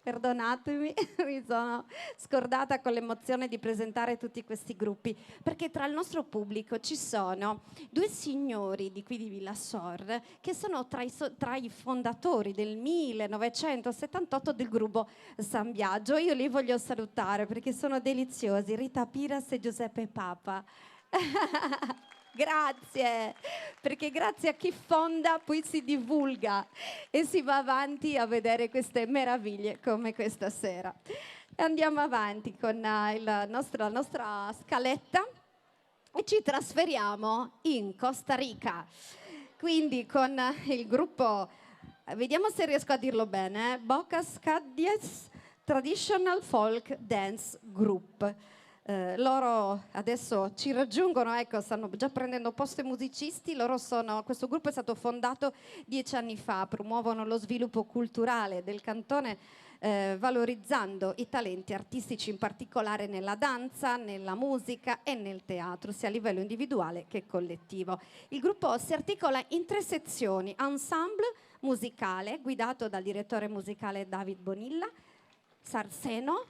perdonatemi, mi sono scordata con l'emozione di presentare tutti questi gruppi, perché tra il nostro pubblico ci sono due signori di qui di Villasor che sono tra i fondatori del 1978 del gruppo San Biagio. Io li voglio salutare perché sono deliziosi, Rita Piras e Giuseppe Papa. Grazie, perché grazie a chi fonda poi si divulga e si va avanti a vedere queste meraviglie come questa sera. Andiamo avanti con la nostra scaletta e ci trasferiamo in Costa Rica. Quindi con il gruppo, vediamo se riesco a dirlo bene, Bocas Cadies Traditional Folk Dance Group. Loro adesso ci raggiungono, ecco, stanno già prendendo posto i musicisti. Questo gruppo è stato fondato 10 anni fa, promuovono lo sviluppo culturale del cantone, valorizzando i talenti artistici, in particolare nella danza, nella musica e nel teatro, sia a livello individuale che collettivo. Il gruppo si articola in 3 sezioni: ensemble musicale, guidato dal direttore musicale David Bonilla, Sarseno.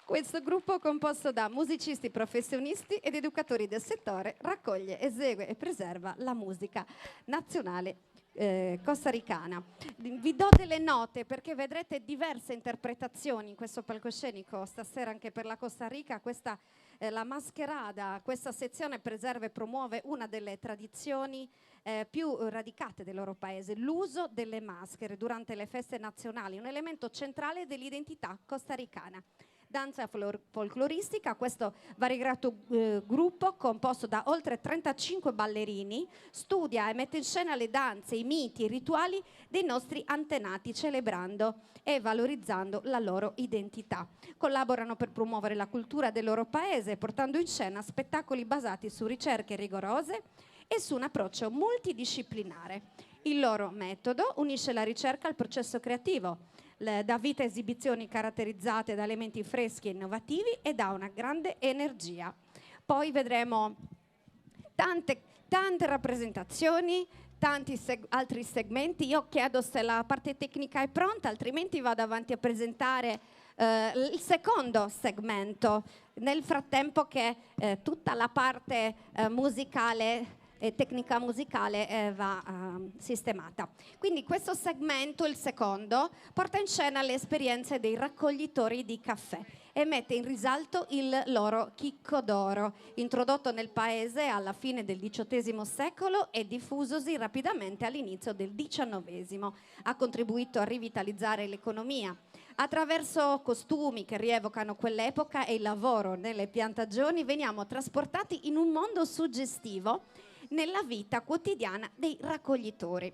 Questo gruppo, composto da musicisti professionisti ed educatori del settore, raccoglie, esegue e preserva la musica nazionale costaricana. Vi do delle note perché vedrete diverse interpretazioni in questo palcoscenico stasera anche per la Costa Rica. Questa la mascherada, questa sezione preserva e promuove una delle tradizioni più radicate del loro paese, l'uso delle maschere durante le feste nazionali, un elemento centrale dell'identità costaricana. Danza folcloristica, questo variegato gruppo composto da oltre 35 ballerini studia e mette in scena le danze, i miti, i rituali dei nostri antenati, celebrando e valorizzando la loro identità. Collaborano per promuovere la cultura del loro paese, portando in scena spettacoli basati su ricerche rigorose e su un approccio multidisciplinare. Il loro metodo unisce la ricerca al processo creativo, dà vita a esibizioni caratterizzate da elementi freschi e innovativi e dà una grande energia. Poi vedremo tante rappresentazioni, tanti altri segmenti. Io chiedo se la parte tecnica è pronta, altrimenti vado avanti a presentare il secondo segmento, nel frattempo che tutta la parte musicale e tecnica musicale va sistemata. Quindi questo segmento, il secondo, porta in scena le esperienze dei raccoglitori di caffè e mette in risalto il loro chicco d'oro, introdotto nel paese alla fine del XVIII secolo e diffusosi rapidamente all'inizio del XIX. Ha contribuito a rivitalizzare l'economia attraverso costumi che rievocano quell'epoca e il lavoro nelle piantagioni. Veniamo trasportati in un mondo suggestivo nella vita quotidiana dei raccoglitori,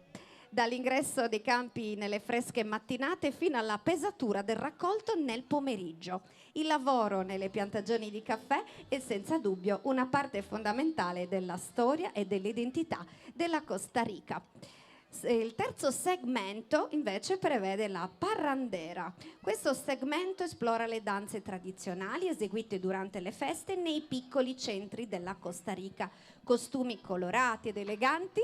dall'ingresso dei campi nelle fresche mattinate fino alla pesatura del raccolto nel pomeriggio. Il lavoro nelle piantagioni di caffè è senza dubbio una parte fondamentale della storia e dell'identità della Costa Rica. Il terzo segmento invece prevede la parrandera. Questo segmento esplora le danze tradizionali eseguite durante le feste nei piccoli centri della Costa Rica, costumi colorati ed eleganti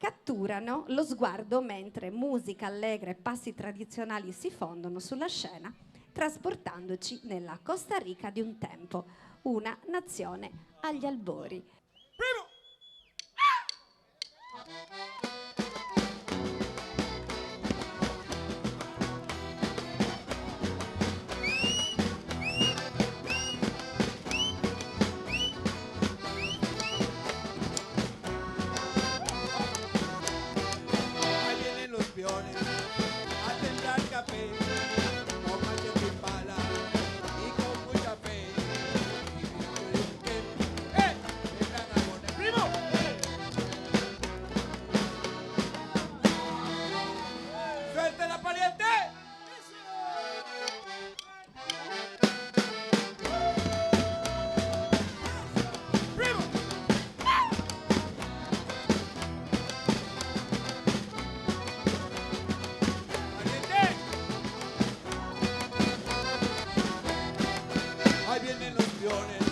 catturano lo sguardo mentre musica allegra e passi tradizionali si fondono sulla scena, trasportandoci nella Costa Rica di un tempo, una nazione agli albori. Ahí vienen los peones a sembrar café, con machete y pala y con mucha fe. ¡Primo! ¡Suelte la pariente! ¡Primo! Ahí vienen los peones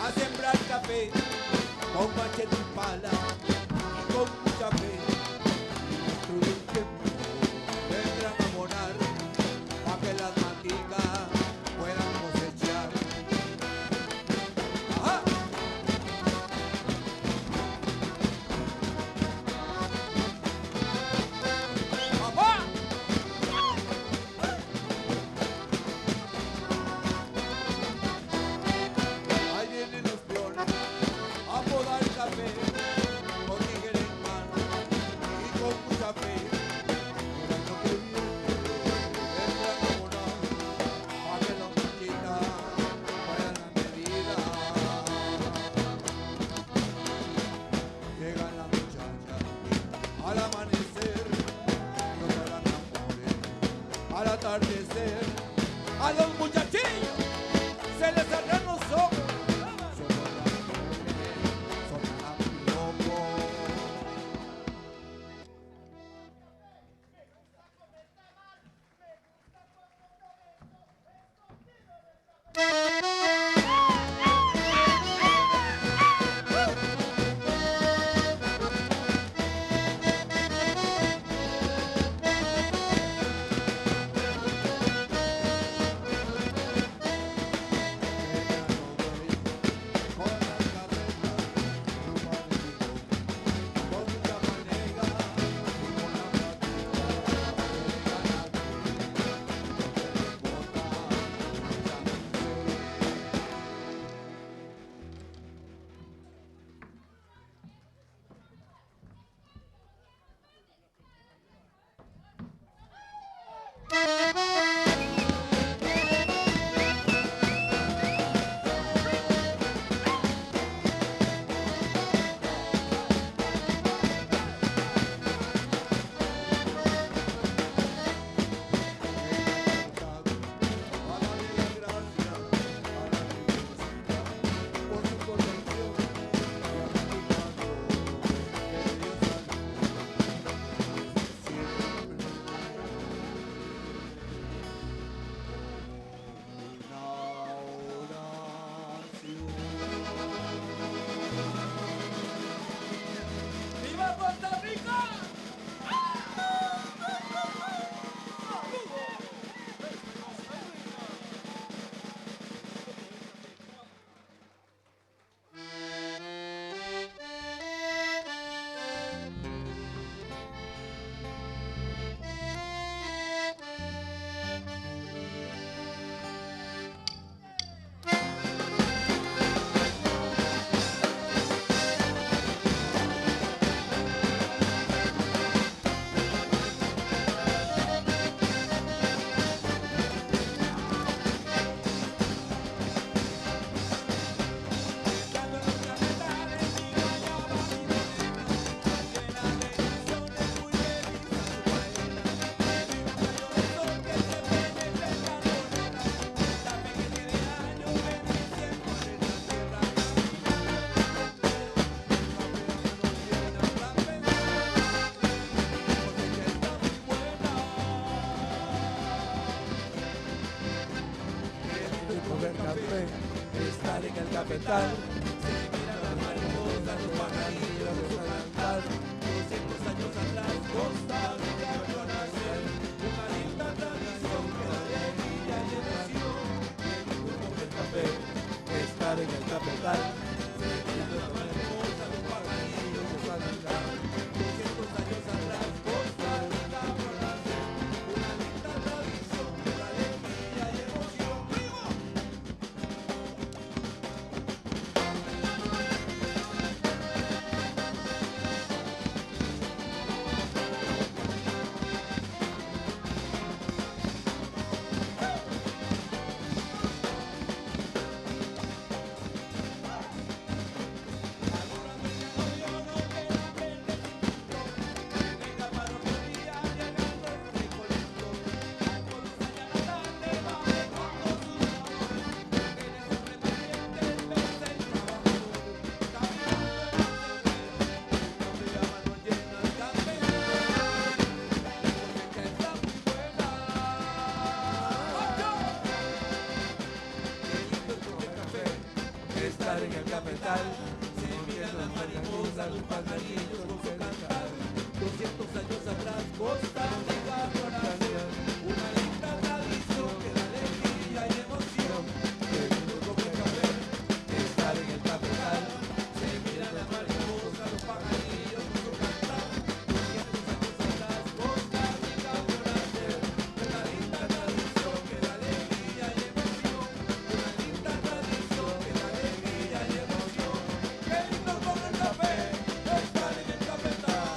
a sembrar café, con machete y pala y con mucha fe. Dentro de un tiempo vendrán a morar para que las maticas puedan cosechar. ¡Ajá! ¡Papá! Ahí vienen los peones a podar café, con tijera en mano y con mucha fe. El año que viene vendrán a morar para que las machitas vayan a medida. Llegan las muchachas al amanecer, no serán amores al atardecer. A los muchachillos se les cerran los ojos. ¡Viva Puerto Rico! Comer café, estar en el cafetal, se miran las mariposas, los pajarillos, los cantar, Costa Rica vio nacer una linda tradición que da alegría y emoción. El gusto del café, estar en el cafetal, semillando la mariposa, los pajarillos que van a cantar. 200 años atrás, Costa Rica vio nacer una linda tradición que da alegría y emoción. ¡Viva! Estar en el cafetal, se miran las mariposas, los pajarillos con su cantar. 200 años atrás, Costa Rica vio nacer una linda tradición que da alegría y emoción. El mundo come café, estar en el cafetal, se miran las mariposas, los pajarillos con su cantar. 200 años atrás, Costa Rica vio nacer una linda tradición que da alegría y emoción. Una linda tradición que da alegría y emoción. ¡Qué lindo con el café! Estar en el cafetal.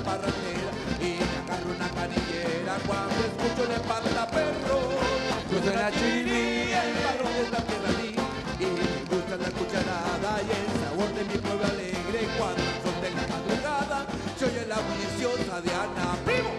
parrandera y me agarro una canillera cuando escucho el espanta-perro. Yo soy la chirimía, el varón de esta tierra linda, y me gusta la cucharada y el sabor de mi pueblo alegre cuando son de la madrugada se oye la bulliciosa Diana. ¡Primo!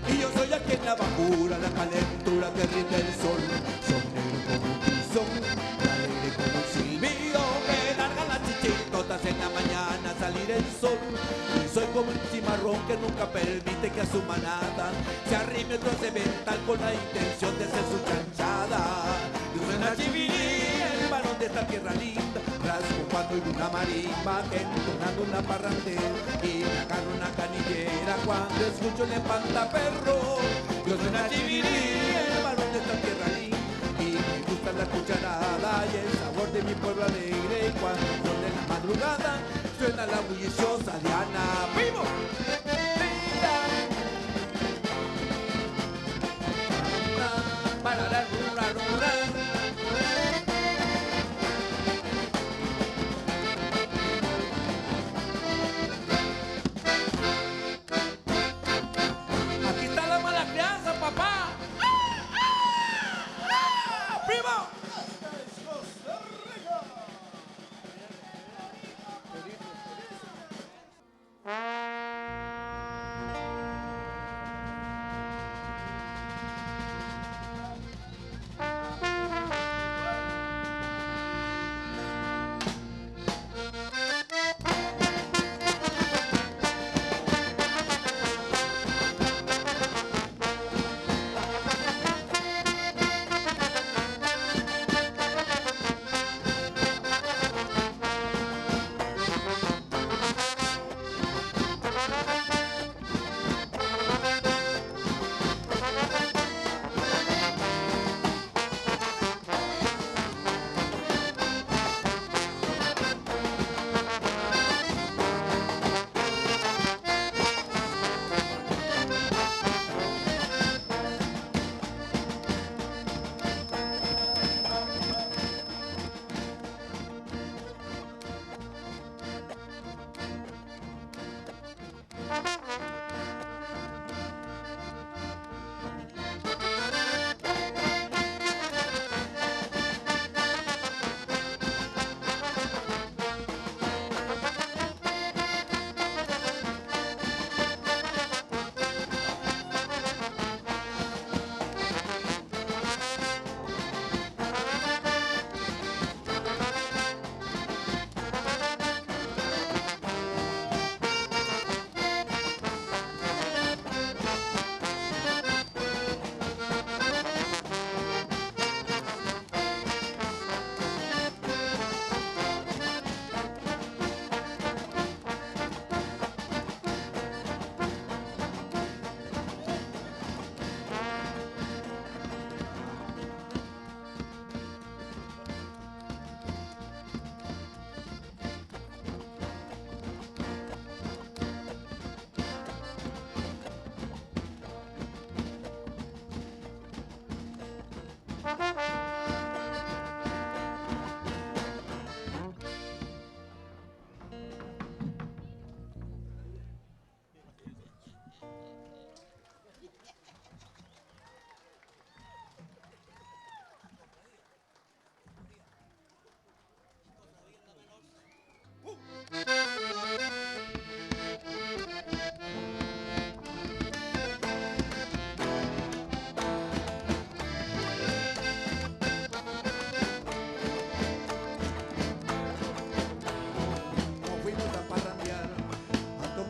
Y yo soy aquí en la bajura, la calentura que rinde el sol. Son negro como un tizón, alegre como un silbido, que largan las chichitotas en la mañana salir el sol. Y soy como un cimarrón que nunca permite que a su manada se arrime otro cemental con la intención de ser su chanchada. Yo soy la chiviría, el varón de esta tierra linda, rasgo cuando oigo una marimba entonando una parrandera y me agarro una canillera cuando escucho el espanta-perro. Yo soy la chiviría, el varón de esta tierra linda, y me gusta la cucharada y el sabor de mi pueblo alegre y cuando son de la madrugada suena la bulliciosa Diana. ¡Vivo! Aquí está la mala crianza, papá. ¡Vivo!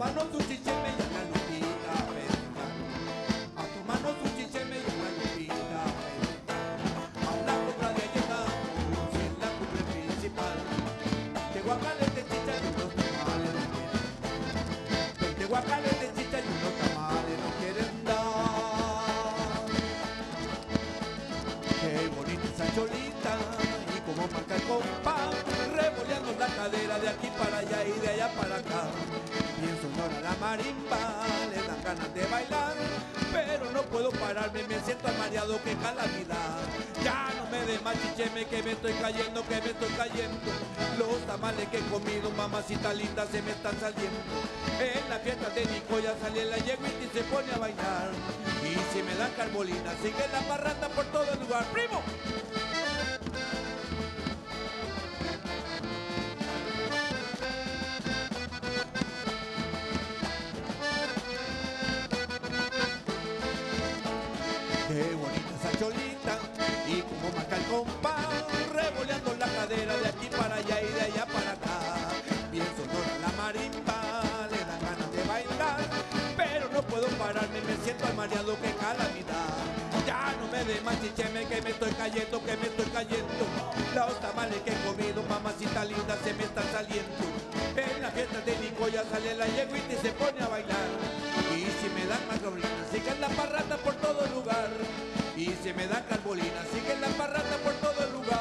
tomarnos un chicheme y una lupita americana. A tomarnos un chicheme y una lupita americana. A una compra de llegamos en la cumbre principal. De guacales de chicha y unos tamales no quieren. De guacales de chicha y unos tamales no quieren dar. Qué bonita esa cholita y como marca el compás, revoleando la cadera de aquí para allá y de allá para acá. Bien sonora la marimba, le dan ganas de bailar, pero no puedo pararme, me siento mareado, que calamidad. Ya no me des más chicheme, que me estoy cayendo, que me estoy cayendo. Los tamales que he comido, mamacita linda, se me están saliendo. En la fiesta de Nicoya sale la yeguita y se pone a bailar. Y si me dan carbolina, sigue la parranda por todo el lugar. ¡Primo! Qué bonita esa cholita y como marca el compás, revoleando la cadera de aquí para allá y de allá para acá. Bien sonora la marimba, le dan ganas de bailar, pero no puedo pararme, me siento mareado, que calamidad. Ya no me dé más chicheme, que me estoy cayendo, que me estoy cayendo. Los tamales que he comido, mamacita linda, se me están saliendo. En la fiesta de Nicoya sale la yeguita y se pone a bailar. Y si me dan carbolina, siguen la parranda por todo el lugar. Y si me dan carbolina, siguen la parranda por todo el lugar.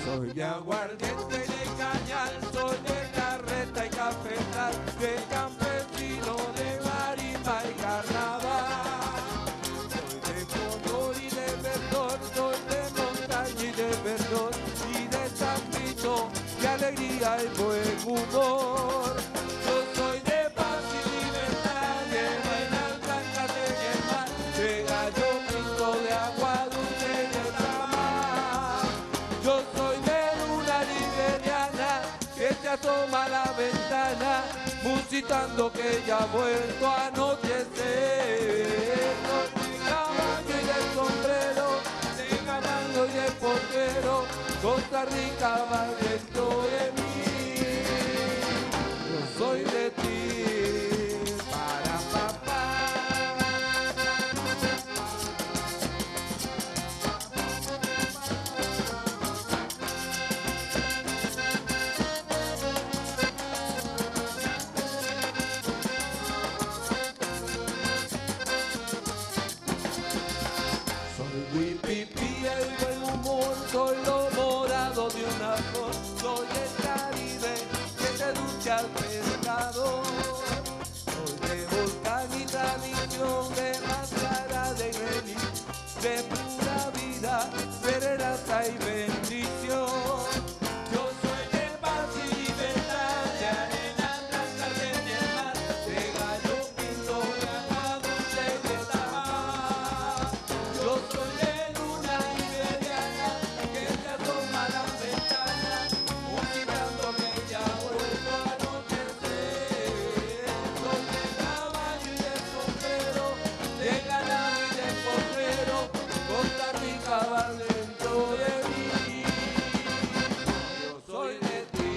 Soy de aguardiente y de cañal, soy de carreta y cafetal, de campesino. buen humor. Yo soy de paz y libertad, de vainas blancas en el mar, de gallo pinto de agua dulce en el mar. Yo soy de luna liberiana que se asoma a la ventana, musitando que ya ha vuelto a anochecer. Con mi caballo y el sombrero, de caballo y el portero, Costa Rica va dentro de mí. Yo soy de ti, para papá. Soy Wipipi, el buen humor, soy lo morado de una flor, soy el Caribe que seduce al pescador. Soy de volcán y tradición, de máscara de religión, de pura vida, serenata y bendición. Yo soy de paz y libertad, de arena blanca en el mar, de gallo pinto de agua dulce y de mar. Yo soy de luna liberiana que se asoma a la ventana, musicando que ya ha vuelto a anochecer. Soy de caballo y de sombrero, de ganado y de portero, Costa Rica va dentro de mí. Yo soy de ti.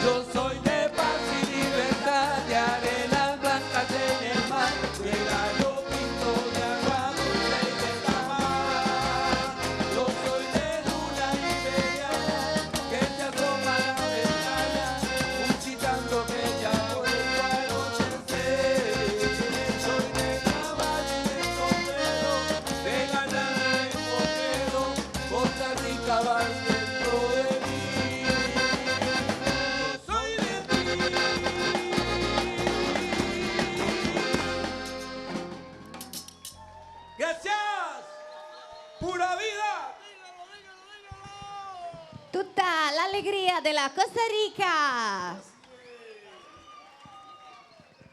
Yo soy de paz y libertad, de arenas blancas en el mar, de gallo pinto de agua dulce y de mar. Yo soy de luna liberiana que se asoma a la ventana, musitando que ya ha vuelto a anochecer. Soy de caballo y de sombrero, de ganado y de portero, Costa Rica va dentro de mí. Yo soy de ti. Gracias. Pura vida. Tutta l'allegria della Costa Rica.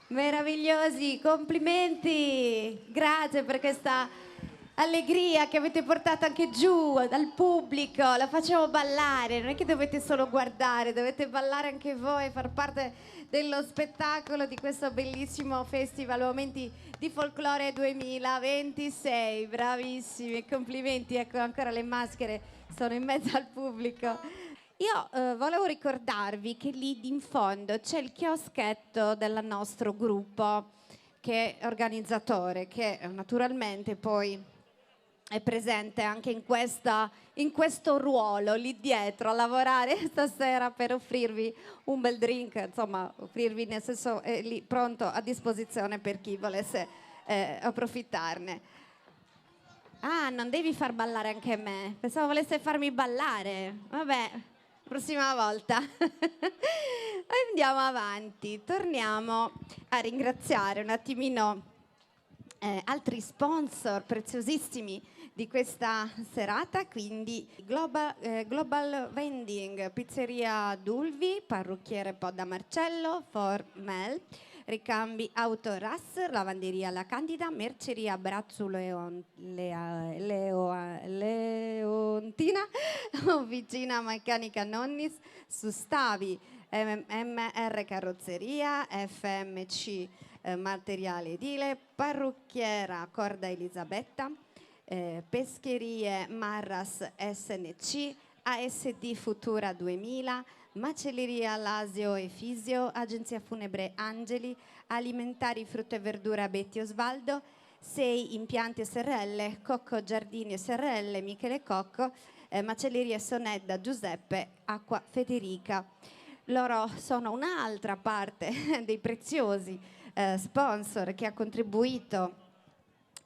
Meravigliosi, complimenti. Grazie per questa allegria che avete portato anche giù dal pubblico. La facciamo ballare, non è che dovete solo guardare, dovete ballare anche voi, far parte dello spettacolo di questo bellissimo festival Momenti di Folklore 2026. Bravissimi, complimenti. Ecco, ancora le maschere sono in mezzo al pubblico. Io volevo ricordarvi che lì in fondo c'è il chioschetto del nostro gruppo che è organizzatore, che naturalmente poi è presente anche in questo ruolo lì dietro a lavorare stasera per offrirvi un bel drink, insomma offrirvi nel senso è lì pronto a disposizione per chi volesse approfittarne. Ah, non devi far ballare anche me, pensavo volesse farmi ballare, vabbè, prossima volta. Andiamo avanti, torniamo a ringraziare un attimino altri sponsor preziosissimi di questa serata, quindi Global Vending, Pizzeria Dulvi, Parrucchiere Podda Marcello, Formel, Ricambi Autoras, Lavanderia La Candida, Merceria Brazzo Leontina, Officina Meccanica Nonnis, Sustavi, MR Carrozzeria, FMC Materiale Edile, Parrucchiera Corda Elisabetta, Pescherie Marras SNC, ASD Futura 2000, Macelleria Lasio e Fisio, Agenzia Funebre Angeli, Alimentari Frutta e Verdura Betti Osvaldo, 6 Impianti SRL, Cocco Giardini SRL, Michele Cocco, Macelleria Sonedda Giuseppe, Acqua Federica. Loro sono un'altra parte dei preziosi sponsor che ha contribuito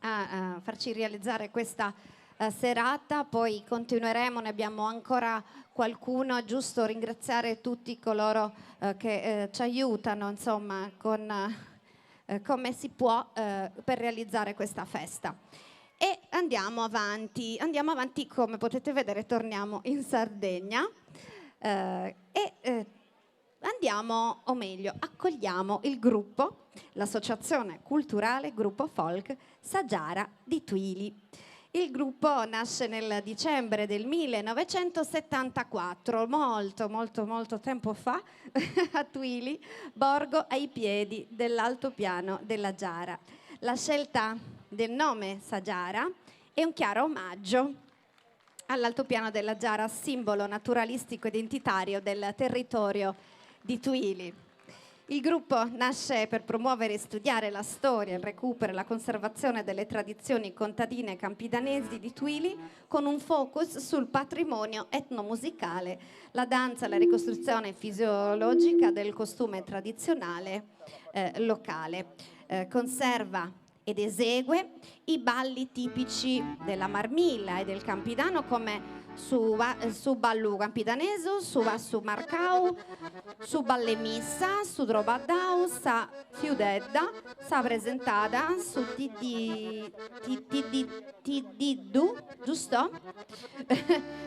a farci realizzare questa serata, poi continueremo, ne abbiamo ancora qualcuno. È giusto ringraziare tutti coloro che ci aiutano, insomma, con come si può per realizzare questa festa. E andiamo avanti, come potete vedere torniamo in Sardegna andiamo, o meglio, accogliamo il gruppo, l'associazione culturale Gruppo Folk Saggiara di Tuili. Il gruppo nasce nel dicembre del 1974, molto tempo fa, a Tuili, borgo ai piedi dell'altopiano della Giara. La scelta del nome Saggiara è un chiaro omaggio all'altopiano della Giara, simbolo naturalistico identitario del territorio di Tuili. Il gruppo nasce per promuovere e studiare la storia, il recupero e la conservazione delle tradizioni contadine campidanesi di Tuili, con un focus sul patrimonio etnomusicale, la danza, la ricostruzione fisiologica del costume tradizionale locale. Conserva ed esegue i balli tipici della Marmilla e del Campidano, come su ballu campidaneso, su vassu marcau, su balle missa, su drobadau, sa fiudedda, sa presentada, su tididdu, giusto?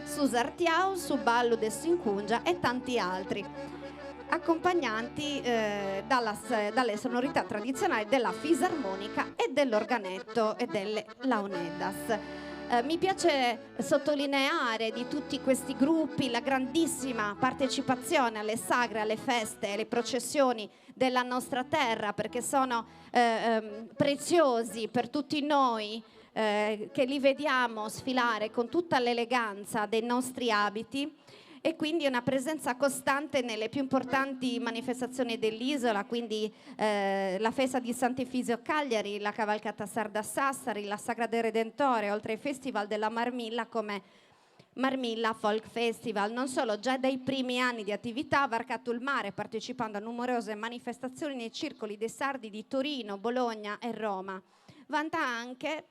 Su sartiau, su ballo de Sincungia e tanti altri, accompagnanti dalle sonorità tradizionali della fisarmonica e dell'organetto e delle launeddas. Mi piace sottolineare di tutti questi gruppi la grandissima partecipazione alle sagre, alle feste, alle processioni della nostra terra, perché sono preziosi per tutti noi che li vediamo sfilare con tutta l'eleganza dei nostri abiti, e quindi una presenza costante nelle più importanti manifestazioni dell'isola, quindi la festa di Sant'Efisio a Cagliari, la cavalcata sarda a Sassari, la Sagra del Redentore, oltre ai festival della Marmilla come Marmilla Folk Festival. Non solo, già dai primi anni di attività ha varcato il mare, partecipando a numerose manifestazioni nei circoli dei sardi di Torino, Bologna e Roma. Vanta anche,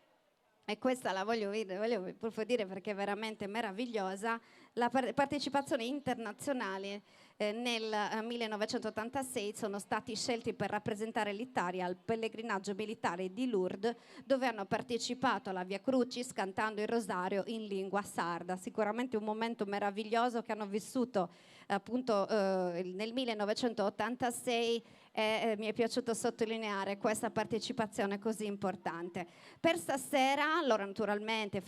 e questa la voglio approfondire perché è veramente meravigliosa, la partecipazione internazionale. Nel 1986 sono stati scelti per rappresentare l'Italia al pellegrinaggio militare di Lourdes, dove hanno partecipato alla Via Crucis cantando il rosario in lingua sarda. Sicuramente un momento meraviglioso che hanno vissuto appunto nel 1986, e mi è piaciuto sottolineare questa partecipazione così importante. Per stasera loro naturalmente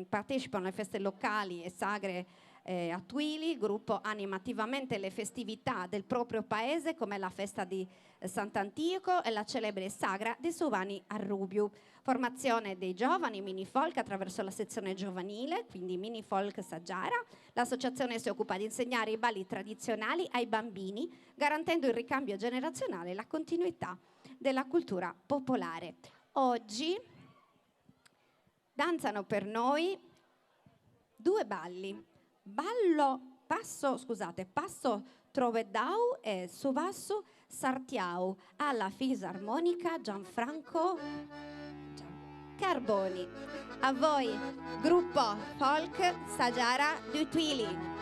partecipano alle feste locali e sagre a Tuili. Il gruppo anima attivamente le festività del proprio paese, come la festa di Sant'Antioco e la celebre sagra dei Sovani a Rubiu. Formazione dei giovani mini folk attraverso la sezione giovanile, quindi mini folk Saggiara. L'associazione si occupa di insegnare i balli tradizionali ai bambini, garantendo il ricambio generazionale e la continuità della cultura popolare. Oggi danzano per noi due balli. Passo Trovedau e Suvasso Sartiau alla fisarmonica Gianfranco Carboni. A voi, gruppo folk Saggiara di Tuili.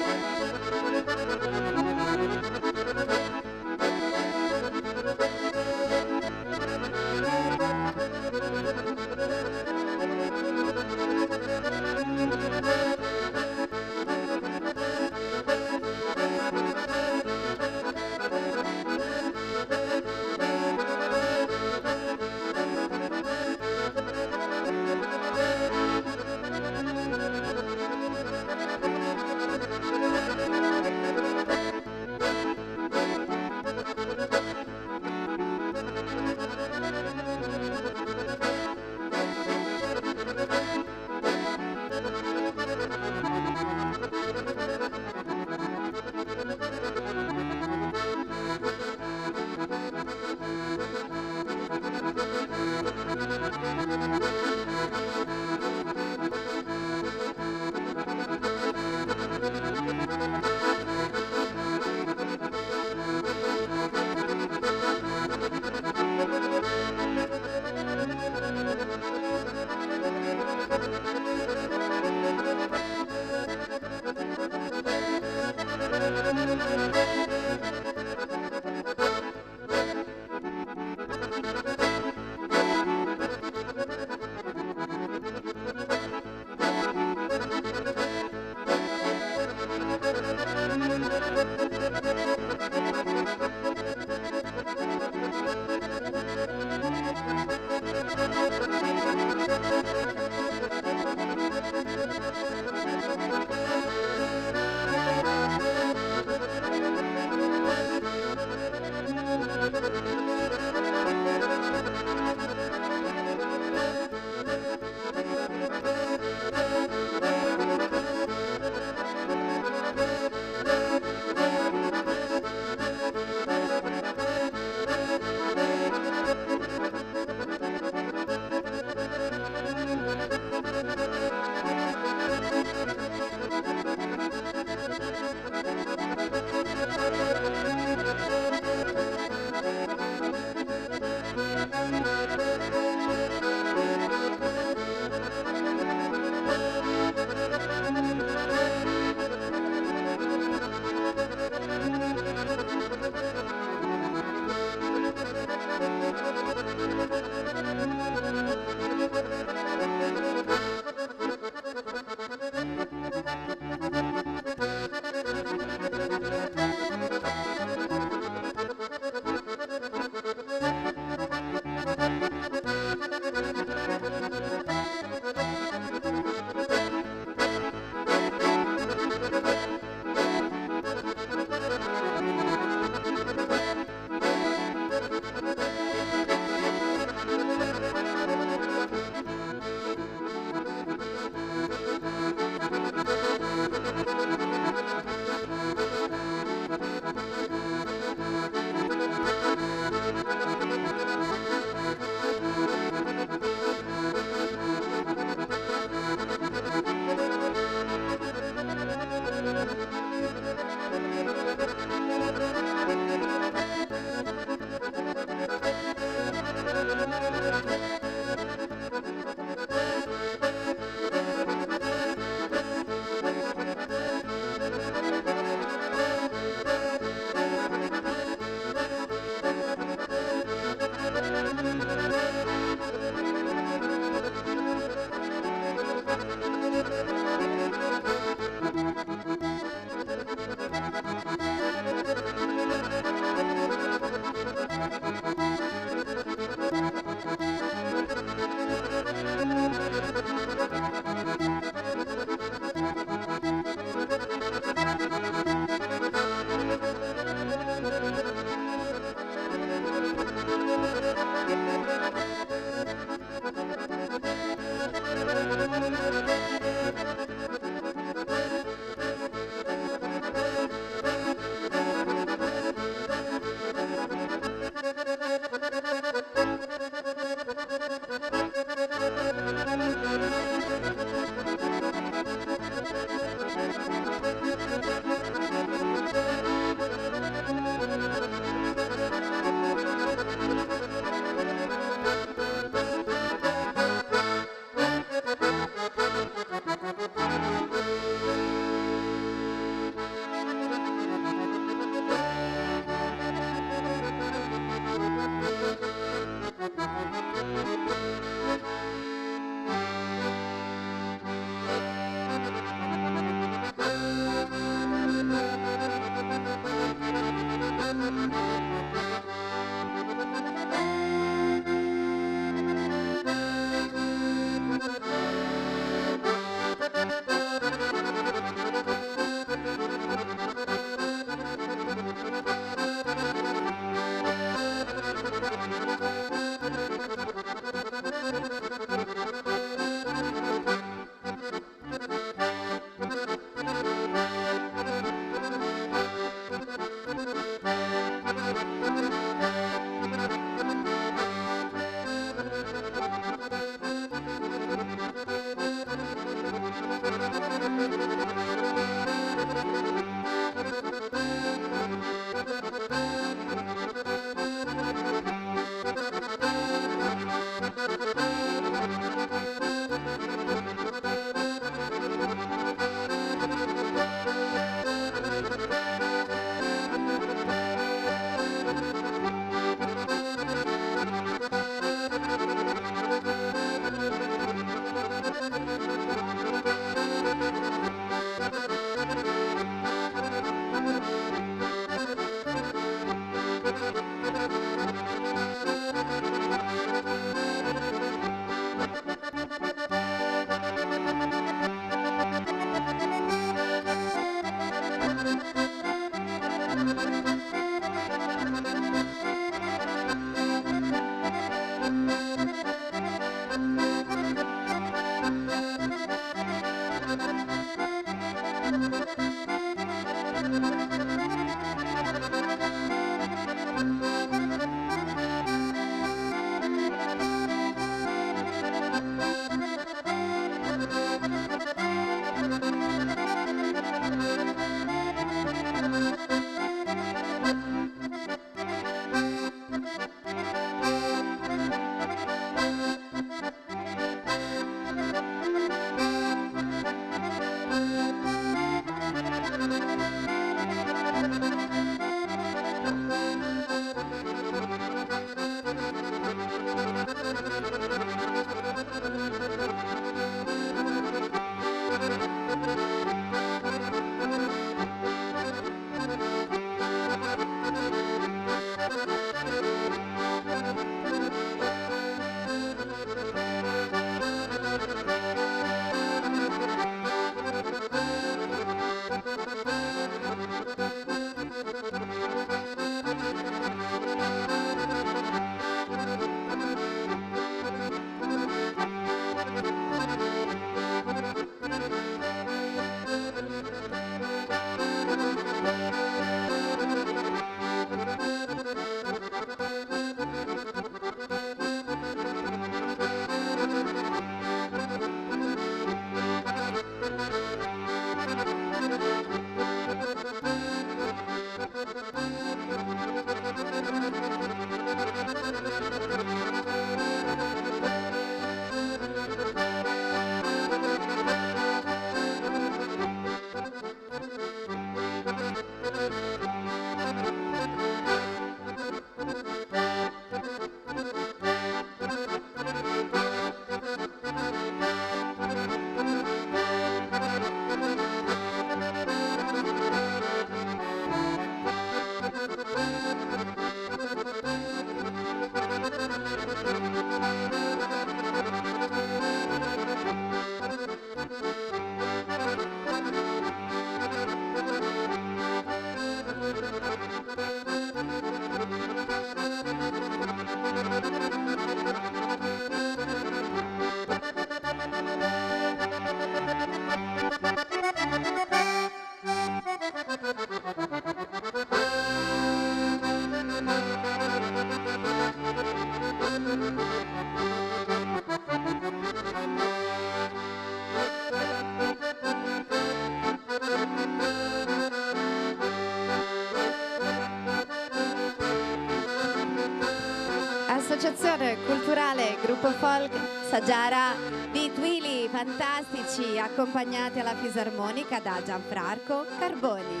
Associazione Culturale Gruppo Folk Saggiara di Twili, fantastici, accompagnati alla fisarmonica da Gianfranco Carboni.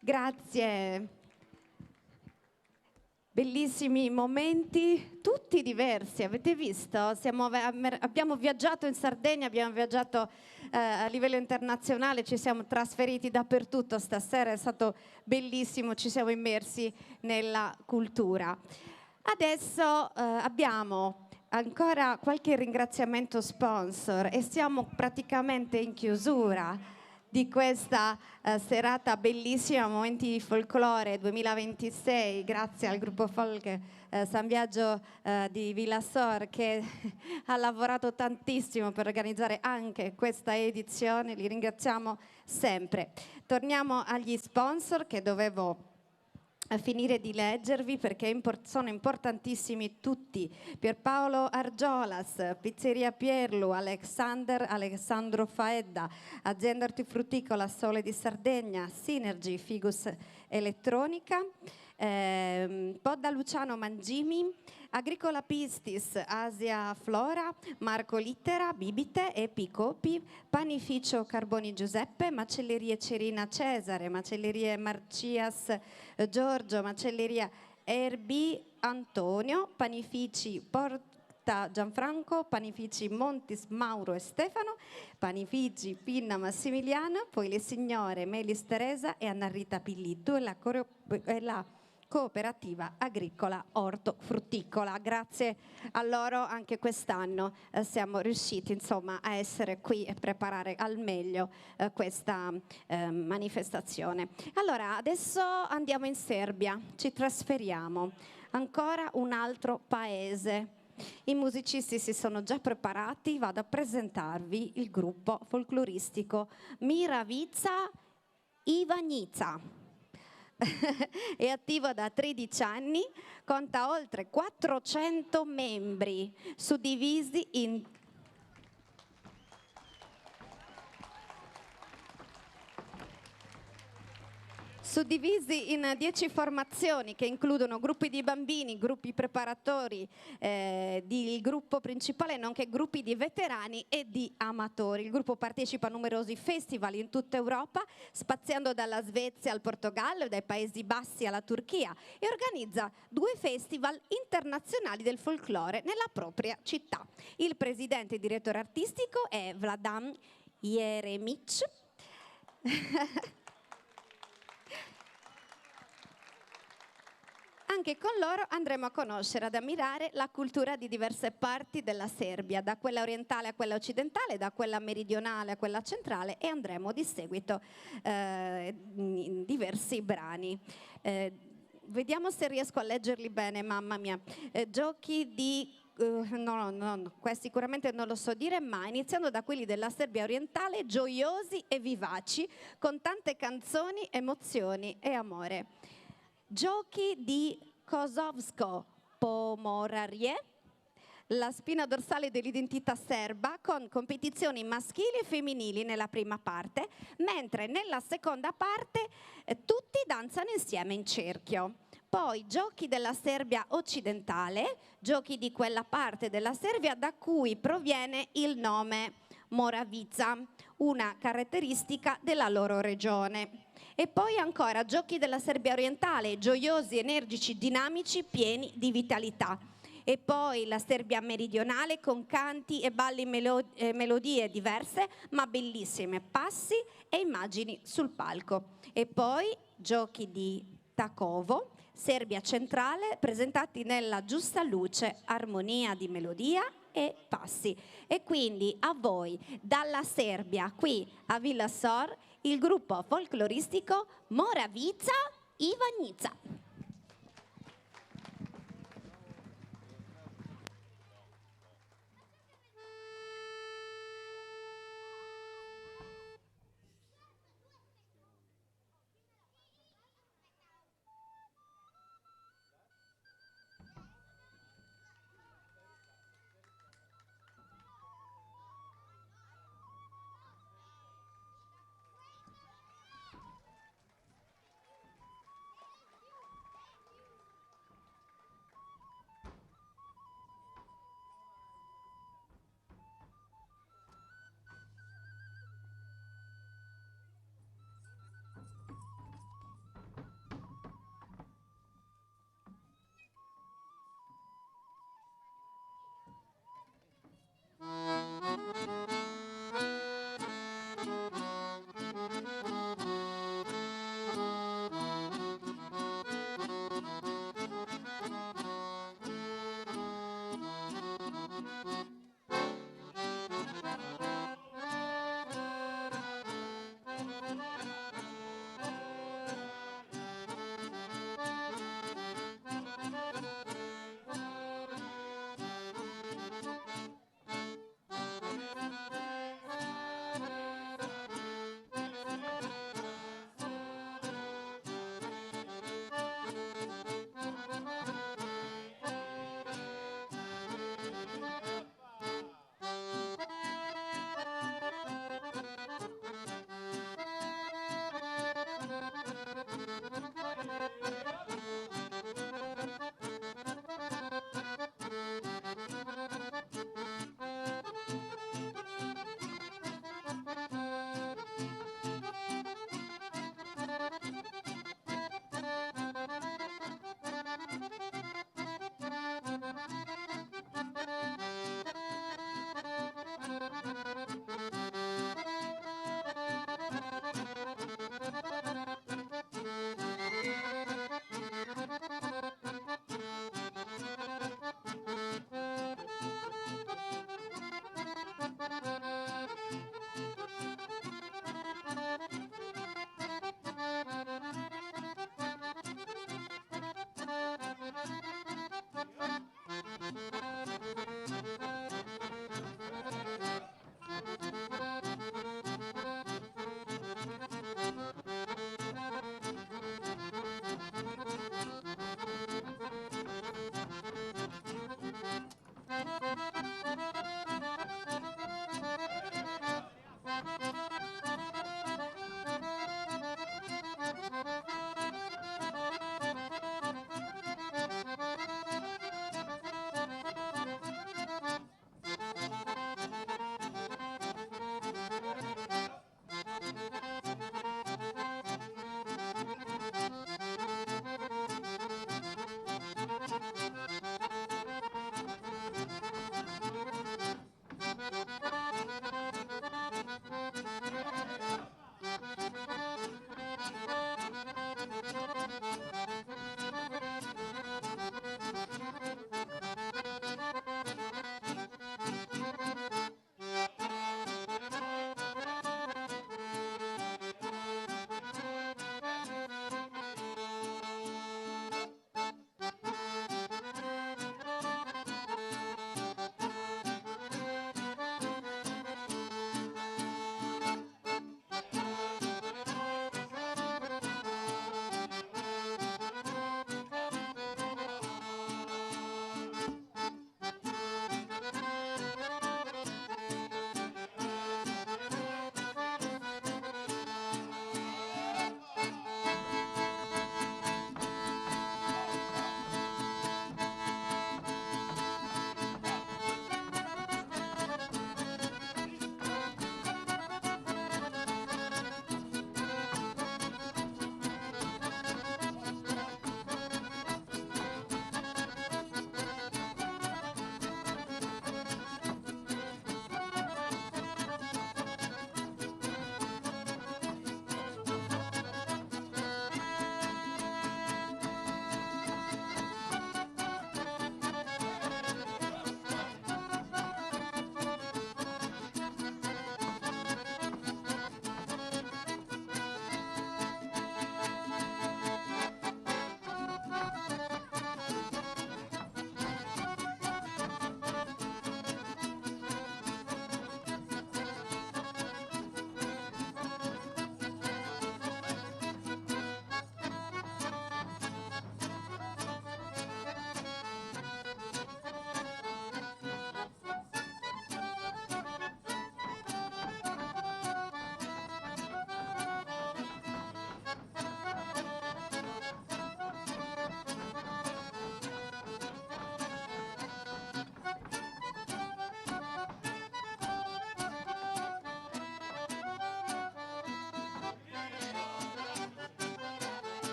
Grazie. Bellissimi momenti, tutti diversi, avete visto? Abbiamo viaggiato in Sardegna, abbiamo viaggiato a livello internazionale, ci siamo trasferiti dappertutto stasera, è stato bellissimo, ci siamo immersi nella cultura. Adesso abbiamo ancora qualche ringraziamento sponsor e siamo praticamente in chiusura di questa serata bellissima, Momenti di Folklore 2026, grazie al gruppo folk San Biagio di Villasor che ha lavorato tantissimo per organizzare anche questa edizione, li ringraziamo sempre. Torniamo agli sponsor che dovevo finire di leggervi perché sono importantissimi tutti. Pierpaolo Argiolas, Pizzeria Pierlu, Alessandro Faedda, Azienda Ortifrutticola Sole di Sardegna, Synergy, Figus Elettronica, Podda Luciano Mangimi, Agricola Pistis, Asia Flora, Marco Littera, Bibite e Picopi, Panificio Carboni Giuseppe, Macellerie Cerina Cesare, Macellerie Marcias Giorgio, Macelleria Erbi Antonio, Panifici Porta Gianfranco, Panifici Montis Mauro e Stefano, Panifici Pinna Massimiliano, poi le signore Melis Teresa e Anna Rita Pillitto e la Cooperativa Agricola Orto Frutticola. Grazie a loro anche quest'anno siamo riusciti insomma a essere qui e preparare al meglio questa manifestazione. Allora adesso andiamo in Serbia, ci trasferiamo, ancora un altro paese. I musicisti si sono già preparati, vado a presentarvi il gruppo folcloristico Miravica Ivanjica. È attivo da 13 anni, conta oltre 400 membri, suddivisi in suddivisi in 10 formazioni che includono gruppi di bambini, gruppi preparatori, il gruppo principale, nonché gruppi di veterani e di amatori. Il gruppo partecipa a numerosi festival in tutta Europa, spaziando dalla Svezia al Portogallo e dai Paesi Bassi alla Turchia, e organizza 2 festival internazionali del folklore nella propria città. Il presidente e direttore artistico è Vladan Jeremic. Anche con loro andremo a conoscere, ad ammirare la cultura di diverse parti della Serbia, da quella orientale a quella occidentale, da quella meridionale a quella centrale, e andremo di seguito in diversi brani. Vediamo se riesco a leggerli bene, mamma mia. Giochi di... no, questo sicuramente non lo so dire, ma iniziando da quelli della Serbia orientale, gioiosi e vivaci, con tante canzoni, emozioni e amore. Giochi di Kosovsko Pomoravlje, la spina dorsale dell'identità serba, con competizioni maschili e femminili nella prima parte, mentre nella seconda parte tutti danzano insieme in cerchio. Poi giochi della Serbia occidentale, giochi di quella parte della Serbia da cui proviene il nome Moravica, una caratteristica della loro regione. E poi ancora giochi della Serbia orientale, gioiosi, energici, dinamici, pieni di vitalità. E poi la Serbia meridionale con canti e balli melodie diverse ma bellissime, passi e immagini sul palco. E poi giochi di Takovo, Serbia centrale, presentati nella giusta luce, armonia di melodia e passi. E quindi a voi dalla Serbia qui a Villasor il gruppo folcloristico Moravica Ivanjica.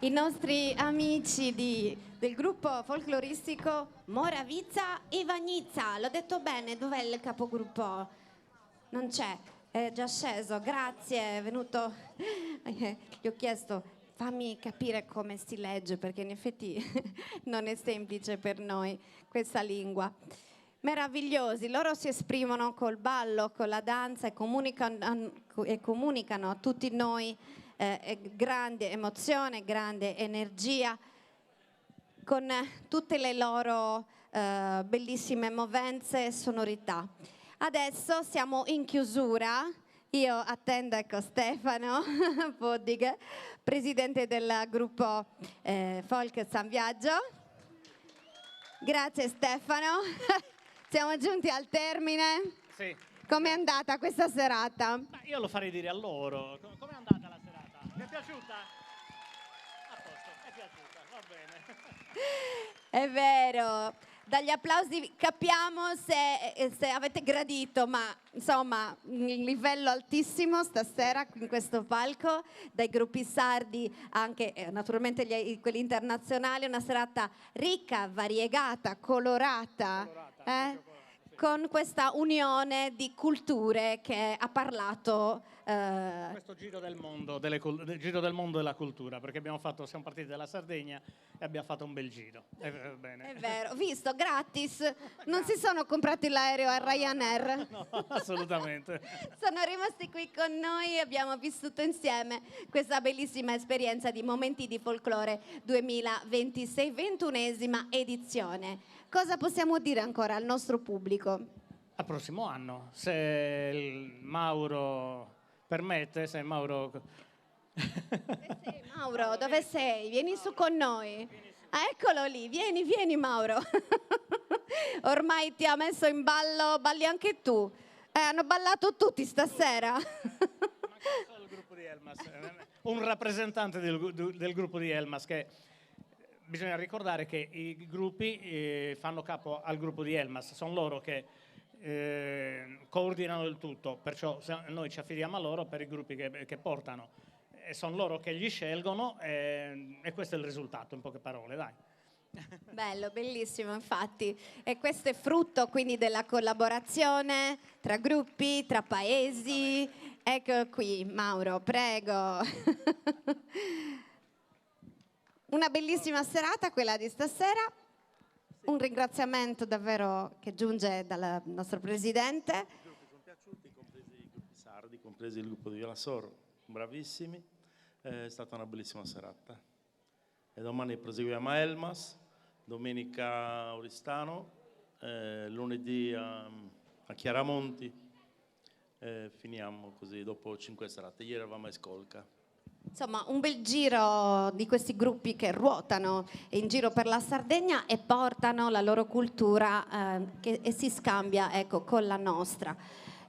i nostri amici del gruppo folcloristico Moravizza Ivanizza. L'ho detto bene, dov'è il capogruppo? Non c'è, è già sceso, grazie, è venuto. Gli ho chiesto, fammi capire come si legge, perché in effetti non è semplice per noi questa lingua. Meravigliosi, loro si esprimono col ballo, con la danza e comunicano a tutti noi grande emozione, grande energia, con tutte le loro bellissime movenze e sonorità. Adesso siamo in chiusura. Io attendo, ecco, Stefano Poddig, presidente del gruppo Folk San Viaggio. Grazie Stefano. Siamo giunti al termine. Sì. Com'è andata questa serata? Ma io lo farei dire a loro. Com'è andata la serata? Vi è piaciuta? A posto, è piaciuta, va bene. È vero, dagli applausi capiamo se avete gradito, ma insomma un livello altissimo stasera in questo palco, dai gruppi sardi anche naturalmente quelli internazionali, una serata ricca, variegata, colorata. Con questa unione di culture che ha parlato questo giro del mondo, giro del mondo della cultura, perché siamo partiti dalla Sardegna e abbiamo fatto un bel giro. Bene. È vero, visto, gratis, non si sono comprati l'aereo a Ryanair. No, assolutamente. Sono rimasti qui con noi e abbiamo vissuto insieme questa bellissima esperienza di Momenti di Folklore 2026, 21esima edizione. Cosa possiamo dire ancora al nostro pubblico? Al prossimo anno, se il Mauro permette, se Mauro... Dove sei, Mauro? Dove sei? Vieni su con noi. Ah, eccolo lì, vieni Mauro. Ormai ti ha messo in ballo, balli anche tu. Hanno ballato tutti stasera. Manca solo il gruppo di Elmas, un rappresentante del gruppo di Elmas, che bisogna ricordare che i gruppi fanno capo al gruppo di Elmas, sono loro che coordinano il tutto, perciò noi ci affidiamo a loro per i gruppi che portano, e sono loro che li scelgono e questo è il risultato, in poche parole, dai. Bello, bellissimo, infatti. E questo è frutto quindi della collaborazione tra gruppi, tra paesi. Ecco qui, Mauro, prego. Una bellissima serata quella di stasera. Un ringraziamento davvero che giunge dal nostro presidente. I gruppi sono piaciuti, compresi i gruppi sardi, compresi il gruppo di Violasor, bravissimi. È stata una bellissima serata. E domani proseguiamo a Elmas, domenica a Oristano, lunedì a Chiaramonti, finiamo così dopo 5 serate. Ieri eravamo a Escolca. Insomma, un bel giro di questi gruppi che ruotano in giro per la Sardegna e portano la loro cultura e si scambia, ecco, con la nostra.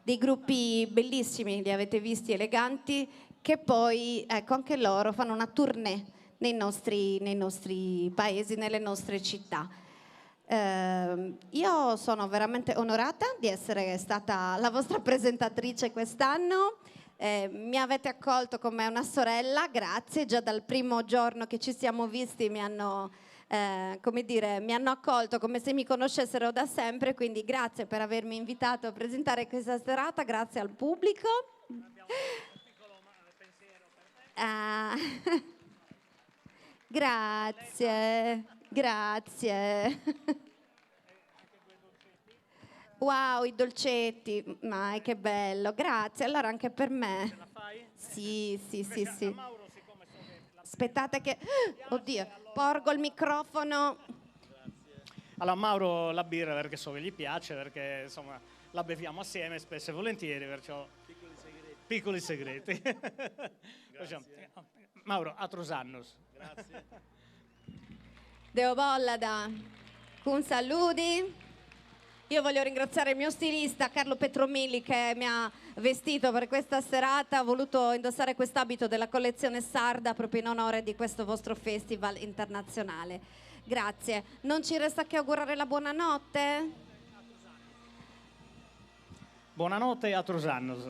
Dei gruppi bellissimi, li avete visti, eleganti, che poi, ecco, anche loro fanno una tournée nei nostri paesi, nelle nostre città. Io sono veramente onorata di essere stata la vostra presentatrice quest'anno. Mi avete accolto come una sorella, grazie, già dal primo giorno che ci siamo visti mi hanno accolto come se mi conoscessero da sempre, quindi grazie per avermi invitato a presentare questa serata, grazie al pubblico. Grazie. Wow, i dolcetti, ma che bello, grazie. Allora anche per me. Ce la fai? Sì. Aspettate che... Oddio, porgo il microfono. Allora Mauro la birra perché so che gli piace, perché insomma la beviamo assieme spesso e volentieri, perciò piccoli segreti. Mauro, a Trosannos. Grazie. Deo Bollada, un saludi. Io voglio ringraziare il mio stilista Carlo Petromilli che mi ha vestito per questa serata, ha voluto indossare quest'abito della collezione sarda proprio in onore di questo vostro festival internazionale. Grazie. Non ci resta che augurare la buonanotte. Buonanotte a Trosannos.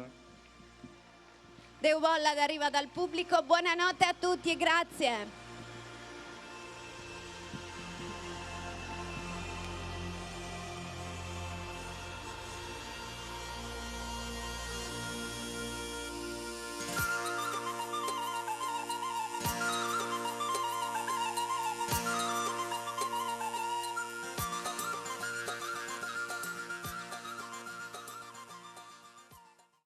Deu Bollada arriva dal pubblico. Buonanotte a tutti e grazie.